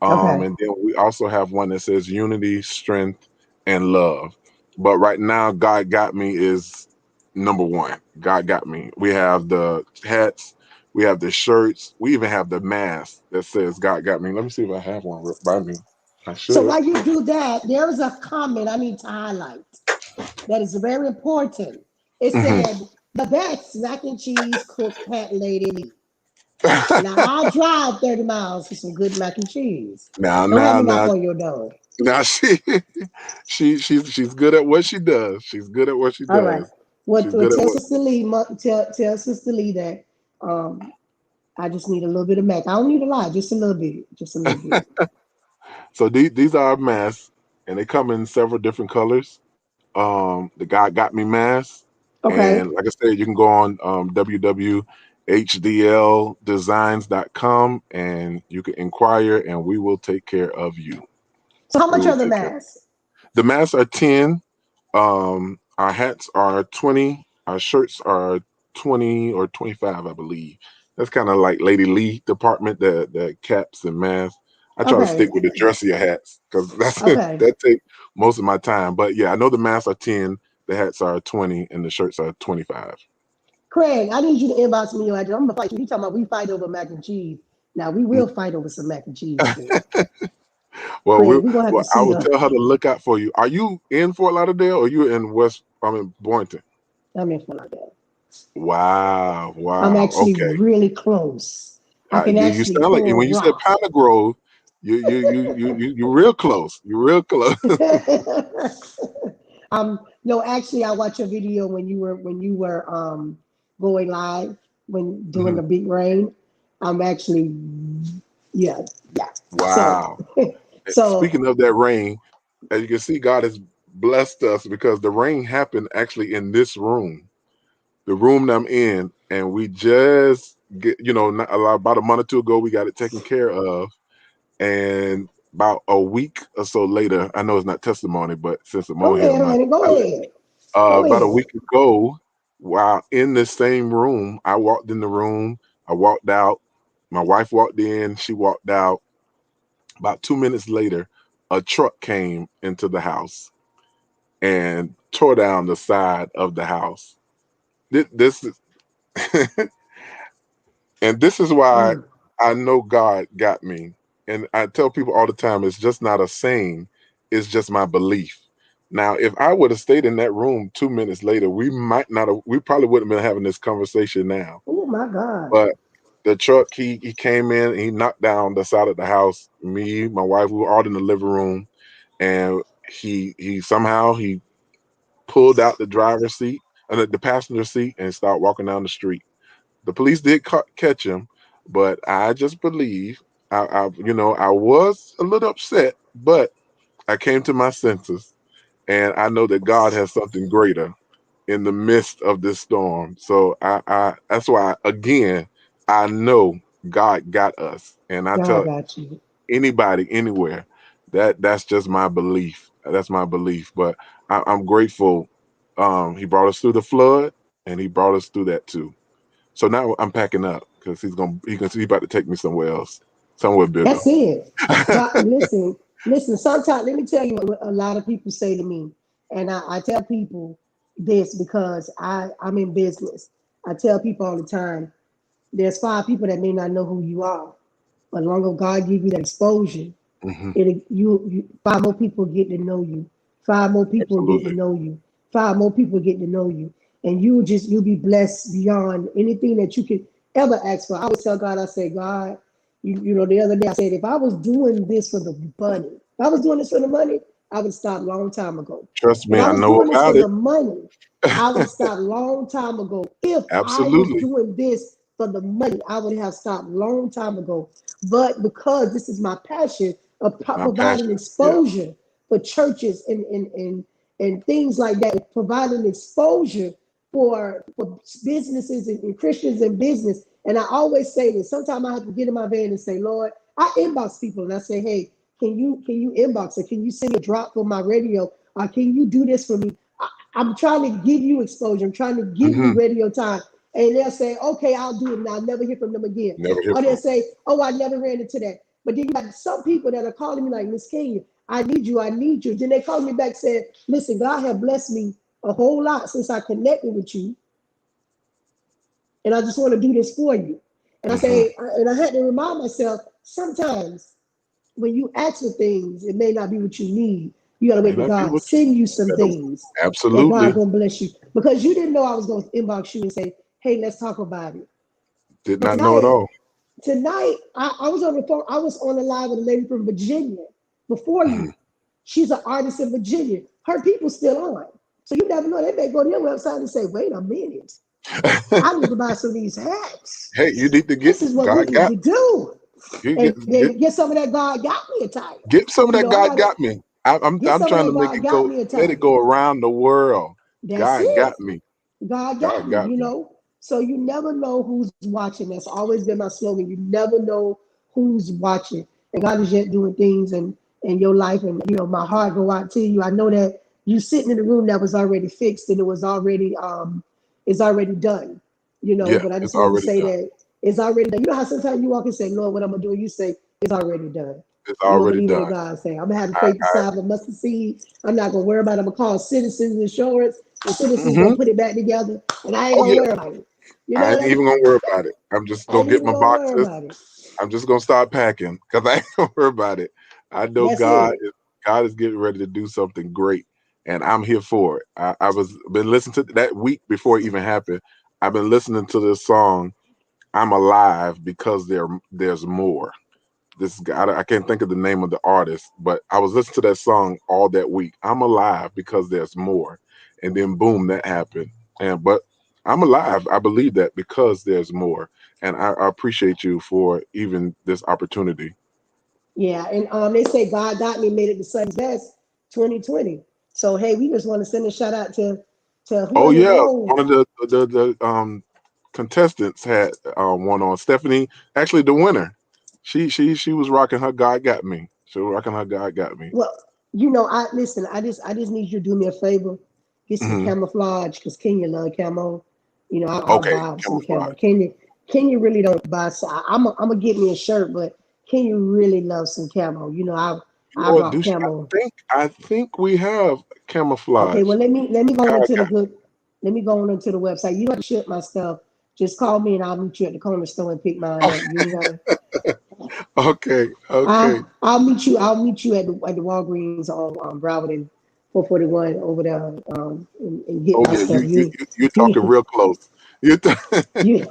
Okay. And then we also have one that says unity, strength, and love. But right now, God got me is number one. God got me. We have the hats, we have the shirts, we even have the mask that says God got me. Let me see if I have one by me. I So should. while you do that, there is a comment I need to highlight that is very important. It Mhm. said the best mac and cheese cook Pat Lady Lee. Now I drive 30 miles for some good mac and cheese. now, Don't have now, me knock now, on your door. now she's good at what she does. She's good at what she All right. does. What She's good at tell what. Sister Lee, tell Sister Lee that I just need a little bit of mac. I don't need a lot, just a little bit. Just a little bit. So these are our masks, and they come in several different colors. The guy got me mask, Okay. and like I said, you can go on www.hdldesigns.com and you can inquire, and we will take care of you. So how We much will are the take care. masks? The masks are 10. Our hats are 20. Our shirts are 20 or 25, I believe. That's kind of like Lady Lee department, the caps and masks. I try to Okay. stick with the dressier hats because Okay. that take most of my time. But yeah, I know the masks are 10, the hats are 20, and the shirts are 25. Craig, I need you to inbox me your address. I'm gonna fight you. He talking about we fight over mac and cheese. Now we will fight over some mac and cheese, Craig. Well, Craig, we're gonna have to I see will the tell her to look out for you. Are you in Fort Lauderdale or you in Boynton? I'm in for like that. Wow, I'm wow. actually Okay. really close. I can You actually sound like throw a when you said rock. Piney Grove, you're real close. You're real close. No, actually I watched a video when you were going live when doing Mhm. the big rain. I'm actually yeah, yeah. So Wow. so Speaking of that rain, as you can see, God has blessed us because the rain happened actually in this room. the room that I'm in, and we just get, about a month or two ago, we got it taken care of. And about a week or so later, I know it's not testimony, but since I'm Go on here, ahead, honey. Go ahead. Go about a ahead. week ago, while in the same room, I walked in the room, I walked out, my wife walked in, she walked out. About 2 minutes later, a truck came into the house and tore down the side of the house. This is and this is why Mm. I know God got me. And I tell people all the time, it's just not a saying, it's just my belief. Now, if I would have stayed in that room 2 minutes later, we probably wouldn't have been having this conversation now. Oh my God. But the truck, he came in, he knocked down the side of the house. Me, my wife, we were all in the living room, and he somehow he pulled out the driver's seat and the passenger seat and started walking down the street. The police did catch him, but I just believe I was a little upset, but I came to my senses, and I know that God has something greater in the midst of this storm. So I that's why again I know God got us, and I God tell got you. anybody anywhere that's just my belief. That's my belief. But I'm grateful. He brought us through the flood, and he brought us through that too. So now I'm packing up because he's about to take me somewhere else, somewhere bigger. That's it. God, listen. Sometimes, let me tell you what a lot of people say to me, and I tell people this because I'm in business. I tell people all the time, there's 5 people that may not know who you are, but long as God give you that exposure, Hmm. you 5 more people get to know you. 5 more people get to Absolutely. know you. 5 more people get to know you, and you'll be blessed beyond anything that you could ever ask for. I always tell God, I say, God, the other day I said, if I was doing this for the money, if I was doing this for the money, I would stop a long time ago. Trust If me, I I was know doing this for about it. the money, I would have stopped a long time ago. If I was Absolutely. doing this for the money, I would have stopped a long time ago. But because this is my passion of My providing passion. Yeah. exposure for churches and things like that, providing exposure for businesses and Christians in business. And I always say this. Sometimes I have to get in my van and say, Lord, I inbox people and I say, hey, can you inbox or can you send me a drop for my radio? Or can you do this for me? I'm trying to give you exposure. I'm trying to give you Hmm. radio time. And they'll say, okay, I'll do it. And I'll never hear from them again. Never hear Or they'll from. say, oh, I never ran into that. But then you got some people that are calling me like, Miss Kenya, I need you. I need you. Then they call me back saying, listen, God has blessed me a whole lot since I connected with you. And I just want to do this for you. And I Hmm. say, and I had to remind myself, sometimes when you ask for things, it may not be what you need. You gotta May wait to not be God what send you you some better. things that God Absolutely. gonna bless you. Because you didn't know I was gonna inbox you and say, hey, let's talk about it. Did But not know at tonight, all. I was on the phone, I was on the line with a lady from Virginia before Hmm. you. She's an artist in Virginia. Her people still on. So you never know. They may go to your website and say, wait a minute, I need to buy some of these hats. Hey, you need to get This is what we God need got to do. you And then get some of that God got me attire. get some of You that know, I God gotta got me. I'm get I'm some of trying to that make God it got go, me let it attire. go around the world. That's God it. got me. God got God me, got me. So you never know who's watching. That's always been my slogan. You never know who's watching. And God is yet doing things in your life. And my heart go out to you. I know that you sitting in a room that was already fixed and it was already it's already done. Yeah, But I it's just wanted to already say done. that it's already done. You know how sometimes you walk and say, Lord, what I'm gonna do? You say, it's already done. It's I'm gonna already believe done. what God say. I'm gonna have the I, faith the size of a mustard seed. I'm not gonna worry about it. I'm gonna call Citizens Insurance. The citizens hmm gonna put it back together, and I ain't Oh gonna yeah, worry about it. You I know ain't what I even mean? gonna worry about it. I'm just I gonna ain't get even my gonna worry boxes. about it. I'm just gonna start packing because I ain't gonna worry about it. I know That's it. God is getting ready to do something great, and I'm here for it. I was been listening to that week before it even happened. I've been listening to this song. I'm alive because there's more. This guy, I can't think of the name of the artist, but I was listening to that song all that week. I'm alive because there's more, and then boom, that happened. And but I'm alive. I believe that because there's more, and I appreciate you for even this opportunity. Yeah, and they say God got me, made it the Sun's best 2020. So hey, we just want to send a shout out to to Oh whoever yeah, won. one of the contestants had one on. Stephanie, actually the winner. She was rocking her God Got Me. She was rocking her God Got Me. Well, I listen. I just need you to do me a favor. Get some Hmm. camouflage because Kenya love camo. I'll Okay, buy some camo. camouflage. Kenya really don't buy. So I'm gonna get me a shirt, but Kenya really loves some camo. You I know what, rock douche? camo. I think we have Okay, camouflage. well let me go God into the Got good. Let me go on into the website. You don't have to ship my stuff. Just call me and I'll meet you at the corner store and pick mine Me. up. You ain't gotta. Okay, okay. I'll meet you. I'll meet you at the Walgreens on Broward and 441 over there, and get Oh my yeah, stuff. you're talking You real close. You t- you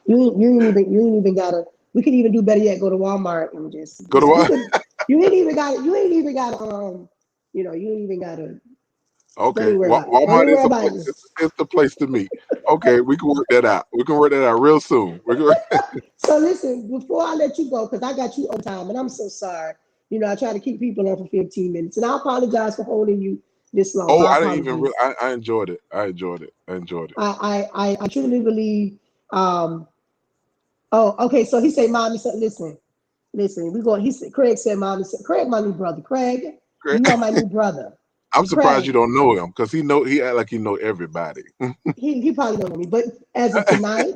you ain't even gotta. We could even do better yet. Go to Walmart and Go to we what? could. You ain't even gotta. You ain't even gotta. Don't Okay, even worry about it. Don't Walmart even worry is about it. is the place to meet. Okay, we can work that out. We can work that out real soon. We can, So listen, before I let you go, because I got you on time, and I'm so sorry. I try to keep people on for 15 minutes, and I apologize for holding you this long. oh, My I didn't even. apologies. I enjoyed it. I enjoyed it. I enjoyed it. I truly believe. Um, oh, okay. So he said, "Mommy said, listen. We going." He said, "Craig said, Mommy said, Craig, my new brother. Craig, Great. you are my new brother. I'm surprised you Craig, don't know him because he act like he know everybody. he probably don't know me, but as of tonight,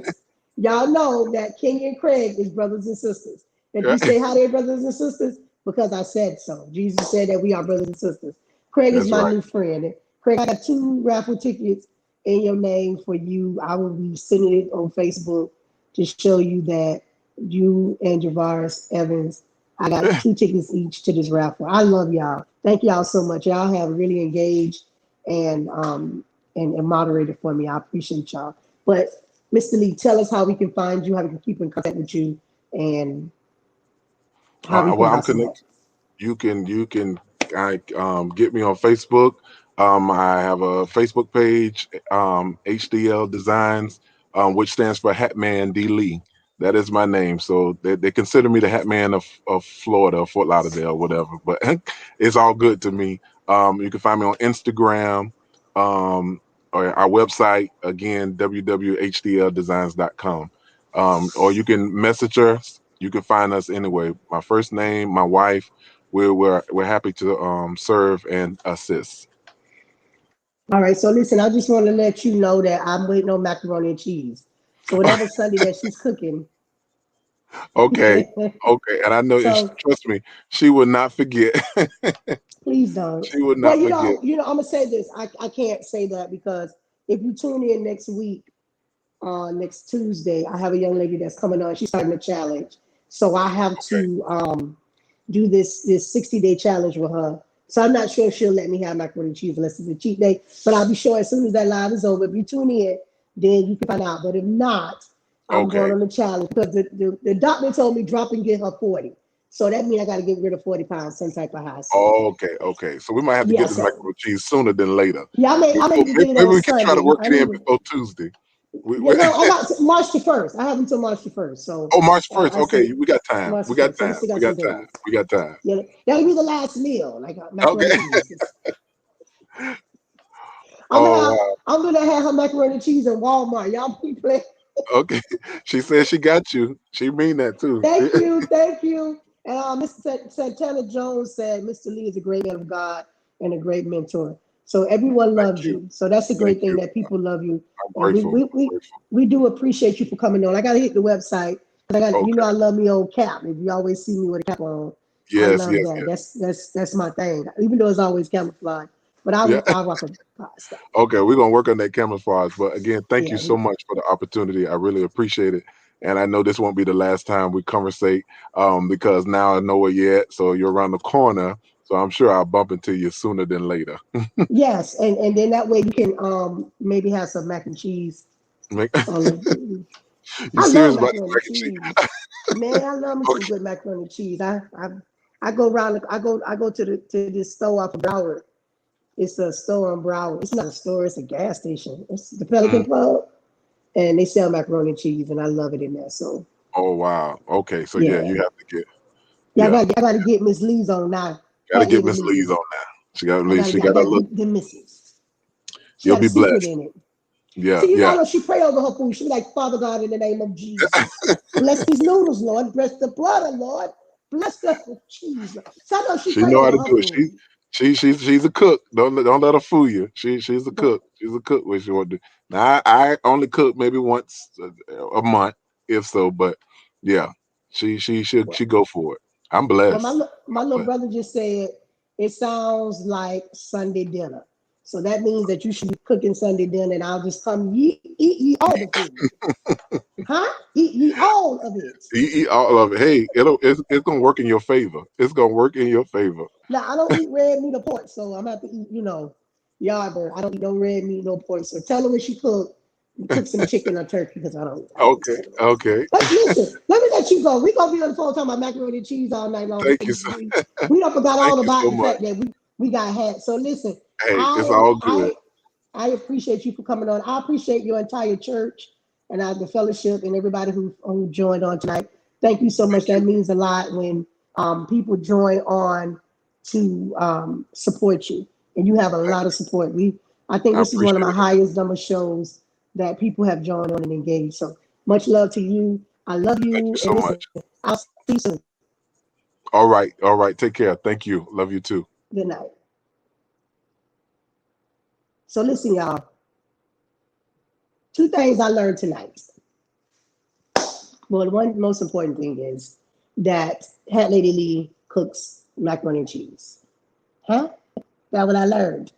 y'all know that Kenya and Craig is brothers and sisters. If you say how they brothers and sisters, because I said so. Jesus said that we are brothers and sisters. Craig is That's my right. new friend. And Craig, I got 2 raffle tickets in your name for you. I will be sending it on Facebook to show you that you and Javaris Evans, I got 2 tickets each to this raffle. I love y'all. Thank y'all so much. Y'all have really engaged and moderated for me. I appreciate y'all. But Mr. Lee, tell us how we can find you, how we can keep in contact with you, and how we can Well, buy I'm some connected. merch. You can get me on Facebook. I have a Facebook page, HDL Designs, which stands for Hatmandlee Lee. That is my name. So they consider me the Hatman of Florida, Fort Lauderdale, whatever. But it's all good to me. You can find me on Instagram, um, or our website again, www.hdldesigns.com. Or you can message us. You can find us anyway. My first name, my wife. We're happy to serve and assist. All right, so listen, I just want to let you know that I'm waiting on macaroni and cheese. So whatever Sunday that she's cooking, Okay, okay, and I know, so trust me, she will not forget. please don't. She will Well, not forget. I'm gonna say this. I can't say that because if you tune in next week, next Tuesday, I have a young lady that's coming on. She's starting a challenge, so I have Okay, to do this 60-day challenge with her. So I'm not sure if she'll let me have macaroni and cheese unless it's a cheat day. But I'll be sure as soon as that live is over. If you tune in, then you can find out. But if not, I'm going okay, on the challenge because the doctor told me drop and get her 40. So that means I got to get rid of 40 pounds, some type of high. So okay, okay. So we might have to yeah, get this macaroni and cheese sooner than later. yeah, I may Before, need to get it maybe on we can try to Sunday. work I it in need to. before Tuesday. Yeah, no, I got March the 1st. I have until March the 1st. So Oh, March 1st. I Okay, said we got time. March We the got 1st. So we time. still We got some got time. days. We got time. Yeah, that'll be the last meal, like macaroni Okay. and cheese. I'm gonna Oh have wow. I'm gonna have her macaroni and cheese in Walmart. Y'all be playing. Okay. She said she got you. She mean that too. Thank you. And Mr. Santana Jones said Mr. Lee is a great man of God and a great mentor. So everyone Thank loves you. you. So that's a Thank great thing you. that people love you. I'm And we grateful. we I'm we, grateful. we do appreciate you for coming on. I gotta hit the website because Okay. I love me old cap. If you always see me with a cap on, I Yes, love yes, that. yes. That's my thing. Even though it's always camouflage, but Yeah. I rock a stuff. Okay, we're gonna work on that camouflage. But again, thank you Yeah, so much for the opportunity. I really appreciate it. And I know this won't be the last time we conversate, because now I know where you're at. So you're around the corner. So I'm sure I'll bump into you sooner than later. yes, and then that way you can maybe have some mac and cheese. Make- You I serious love about the macaroni and mac and cheese? cheese. Man, I love me some Okay. good macaroni and cheese. I go around. I go to this store off of Broward. It's a store on Broward. It's not a store. It's a gas station. It's the Mhm. Pelican Club, and they sell macaroni and cheese, and I love it in there. So Oh wow. Okay. So yeah, yeah, you have to get, yeah. yeah. I got to get Miss Lee's on now. Got to Fat get Lady Miss Lee's Lee's. on now. She got I she got got to a look. get the missus. She You'll got a be secret blessed. in it. Yeah, See, you yeah. know, she pray over her food. She be like, Father God, in the name of Jesus, bless these noodles, Lord. Bless the butter, Lord. Bless the cheese. So I know she She pray know how over to her do it. food. She's a cook. Don't let her fool you. She's a cook. She's a cook when she want to. Now I only cook maybe once a month, if so. But yeah, she go for it. I'm Well, blessed. my I'm little blessed. brother just said it sounds like Sunday dinner. So that means that you should be cooking Sunday dinner, and I'll just come eat ye all the food, huh? Eat ye all of it. You eat all of it. Hey, it's gonna work in your favor. It's gonna work in your favor. Now I don't eat red meat or pork, so I'm gonna have to eat, you know, yard bird. I don't eat no red meat, no pork. So tell her when she cook some chicken or turkey because I don't Okay, eat it. okay. But listen, let me let you go. We're gonna be on the phone talking about macaroni and cheese all night long. Thank you so We don't forgot thank all you about so the much. fact that we got had. So listen, Hey, it's I all good. I I appreciate you for coming on. I appreciate your entire church and the fellowship and everybody who joined on tonight. Thank you so much. Thank That you. means a lot when people join on to support you, and you have a lot of support. I think I this is one of my appreciate it. highest number shows that people have joined on and engaged. So much love to you. I love Thank you you, so and listen, much. I'll see you soon. All right, all right. Take care. Thank you. Love you too. Good night. So listen, y'all. Two things I learned tonight. Well, the one most important thing is that Hat Lady Lee cooks macaroni and cheese. Huh? That's what I learned.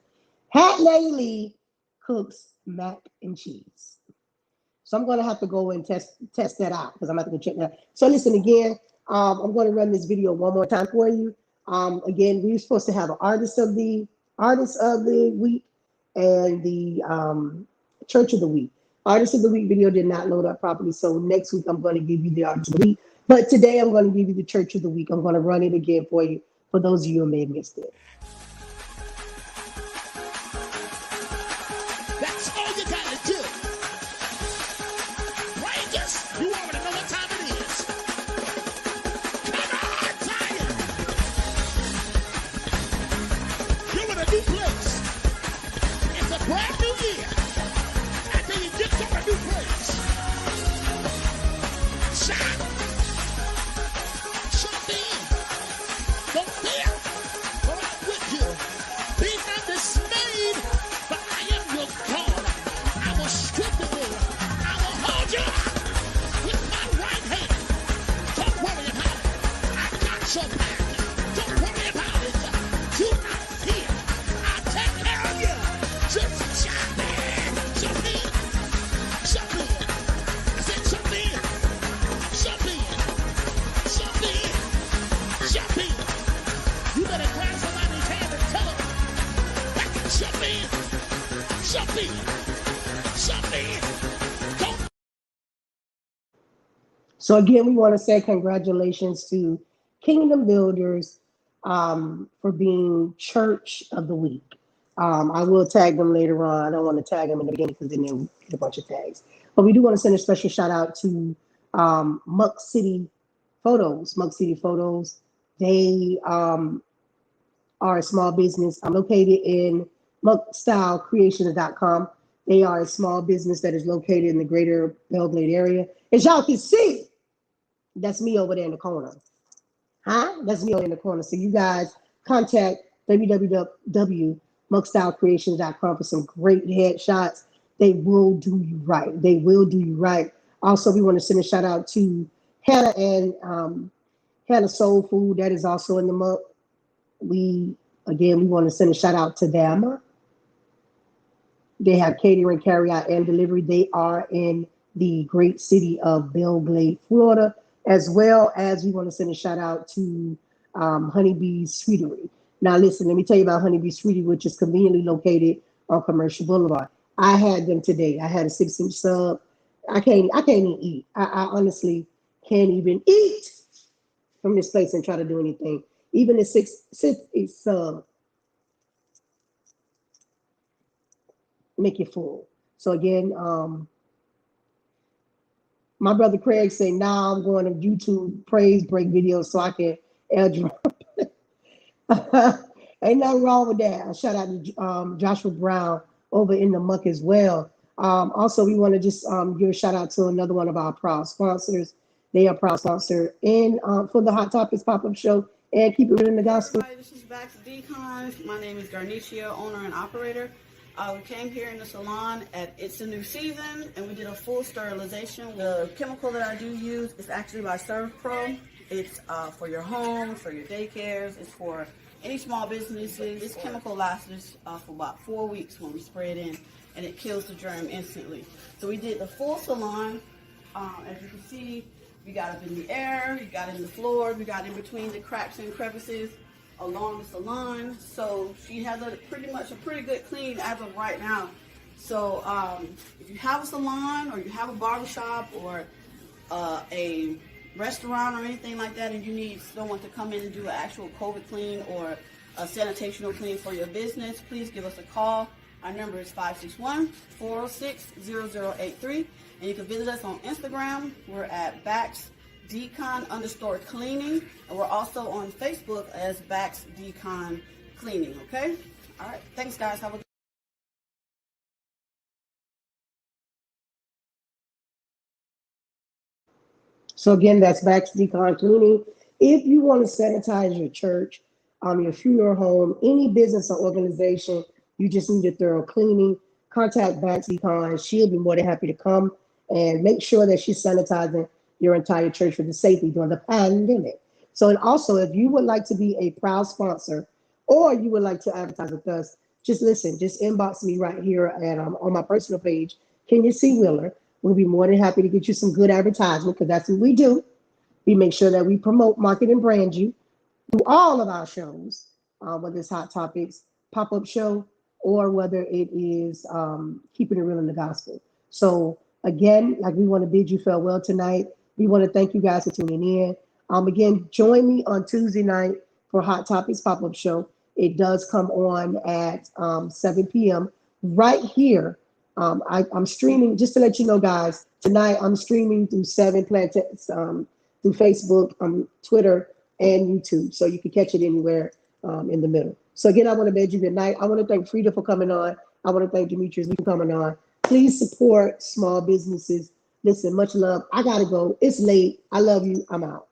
Hat Lady Lee cooks mac and cheese. So I'm gonna have to go and test that out because I'm gonna have to go check that. So listen again. I'm going to run this video one more time for you. Again, we were supposed to have an artist of the week and the church of the week. Artist of the week video did not load up properly, so next week I'm going to give you the artist of the week. But today I'm going to give you the church of the week. I'm going to run it again for you for those of you who may have missed it. That's all you got to do. Rangers, you already know what time it is. Come on, Zion. You're in a new place. It's a brand new year. After you get to a new place. Shine. Jump in. Don't fear, for I'm with you. Be not dismayed, for I am your God. I will strengthen you. I will hold you up with my right hand. Don't worry about it. I got your back. Don't worry about it. Do not fear. I'll take care of you. Just jump in. Jump in. Jump in. I said jump in. Jump in. Jump in. Jump in. You better grab somebody's hand and tell them, jump in. Jump in. Jump in. Don't. So again, we want to say congratulations to Kingdom Builders for being Church of the Week. I will tag them later on. I don't want to tag them in the beginning because then they'll get a bunch of tags. But we do want to send a special shout out to Muck City Photos. Muck City Photos. They are a small business located in muckstylecreations.com. They are a small business that is located in the greater Belgrade area. As y'all can see, that's me over there in the corner. Huh? That's me over in the corner. So you guys contact www.muckstylecreations.com for some great headshots. They will do you right. They will do you right. Also, we want to send a shout out to Hannah and Hannah Soul Food. That is also in the Muck. We want to send a shout out to them. They have catering, carry out, and delivery. They are in the great city of Belgrade, Florida, as well as we want to send a shout out to Honeybee's Sweetery. Now, listen, let me tell you about Honeybee's Sweetery, which is conveniently located on Commercial Boulevard. I had them today. I had a 6-inch sub. I can't even eat. I honestly can't even eat from this place and try to do anything. Even the 6-inch sub make you full. So again, my brother Craig said, now I'm going to YouTube praise break videos so I can airdrop. Ain't nothing wrong with that. A shout out to Joshua Brown over in the muck as well. Also, we want to just give a shout out to another one of our proud sponsors. They are proud sponsor in for the Hot Topics pop-up show and Keep It Real in the Hey Gospel. everybody, this is Bax Decon. My name is Gardner, owner and operator. We came here in the salon at It's a New Season, and we did a full sterilization. The chemical that I do use is actually by ServPro. It's for your home, for your daycares, it's for any small businesses. This chemical lasts for about 4 weeks when we spray it in, and it kills the germ instantly. So we did the full salon. As you can see, we got up in the air, we got in the floor, we got in between the cracks and crevices along the salon. So she has pretty good clean as of right now. So if you have a salon or you have a barbershop or a restaurant or anything like that, and you need someone to come in and do an actual COVID clean or a sanitational clean for your business, please give us a call. Our number is 561-406-0083, and you can visit us on Instagram. We're at BaxDecon_cleaning, and we're also on Facebook as Bax Decon Cleaning. Okay. All right. Thanks, guys. Have a good So again, that's Bax Decon Cleaning. If you want to sanitize your church, your funeral home, any business or organization, you just need a thorough cleaning, contact Bax Decon. She'll be more than happy to come and make sure that she's sanitizing your entire church for the safety during the pandemic. So, and also, if you would like to be a proud sponsor or you would like to advertise with us, just listen, just inbox me right here at on my personal page, Kenya C. Wheeler. We'll be more than happy to get you some good advertisement because that's what we do. We make sure that we promote, market, and brand you through all of our shows, whether it's Hot Topics, pop-up show, or whether it is Keeping It Real in the Gospel. So again, like we want to bid you farewell tonight. We want to thank you guys for tuning in. Again, join me on Tuesday night for Hot Topics pop-up show. It does come on at 7 p.m. right here. I'm streaming, just to let you know, guys, tonight I'm streaming through 7 planets, through Facebook, Twitter, and YouTube. So you can catch it anywhere in the middle. So again, I want to bid you good night. I want to thank Freda for coming on. I want to thank Demetrius for coming on. Please support small businesses. Listen, much love. I got to go. It's late. I love you. I'm out.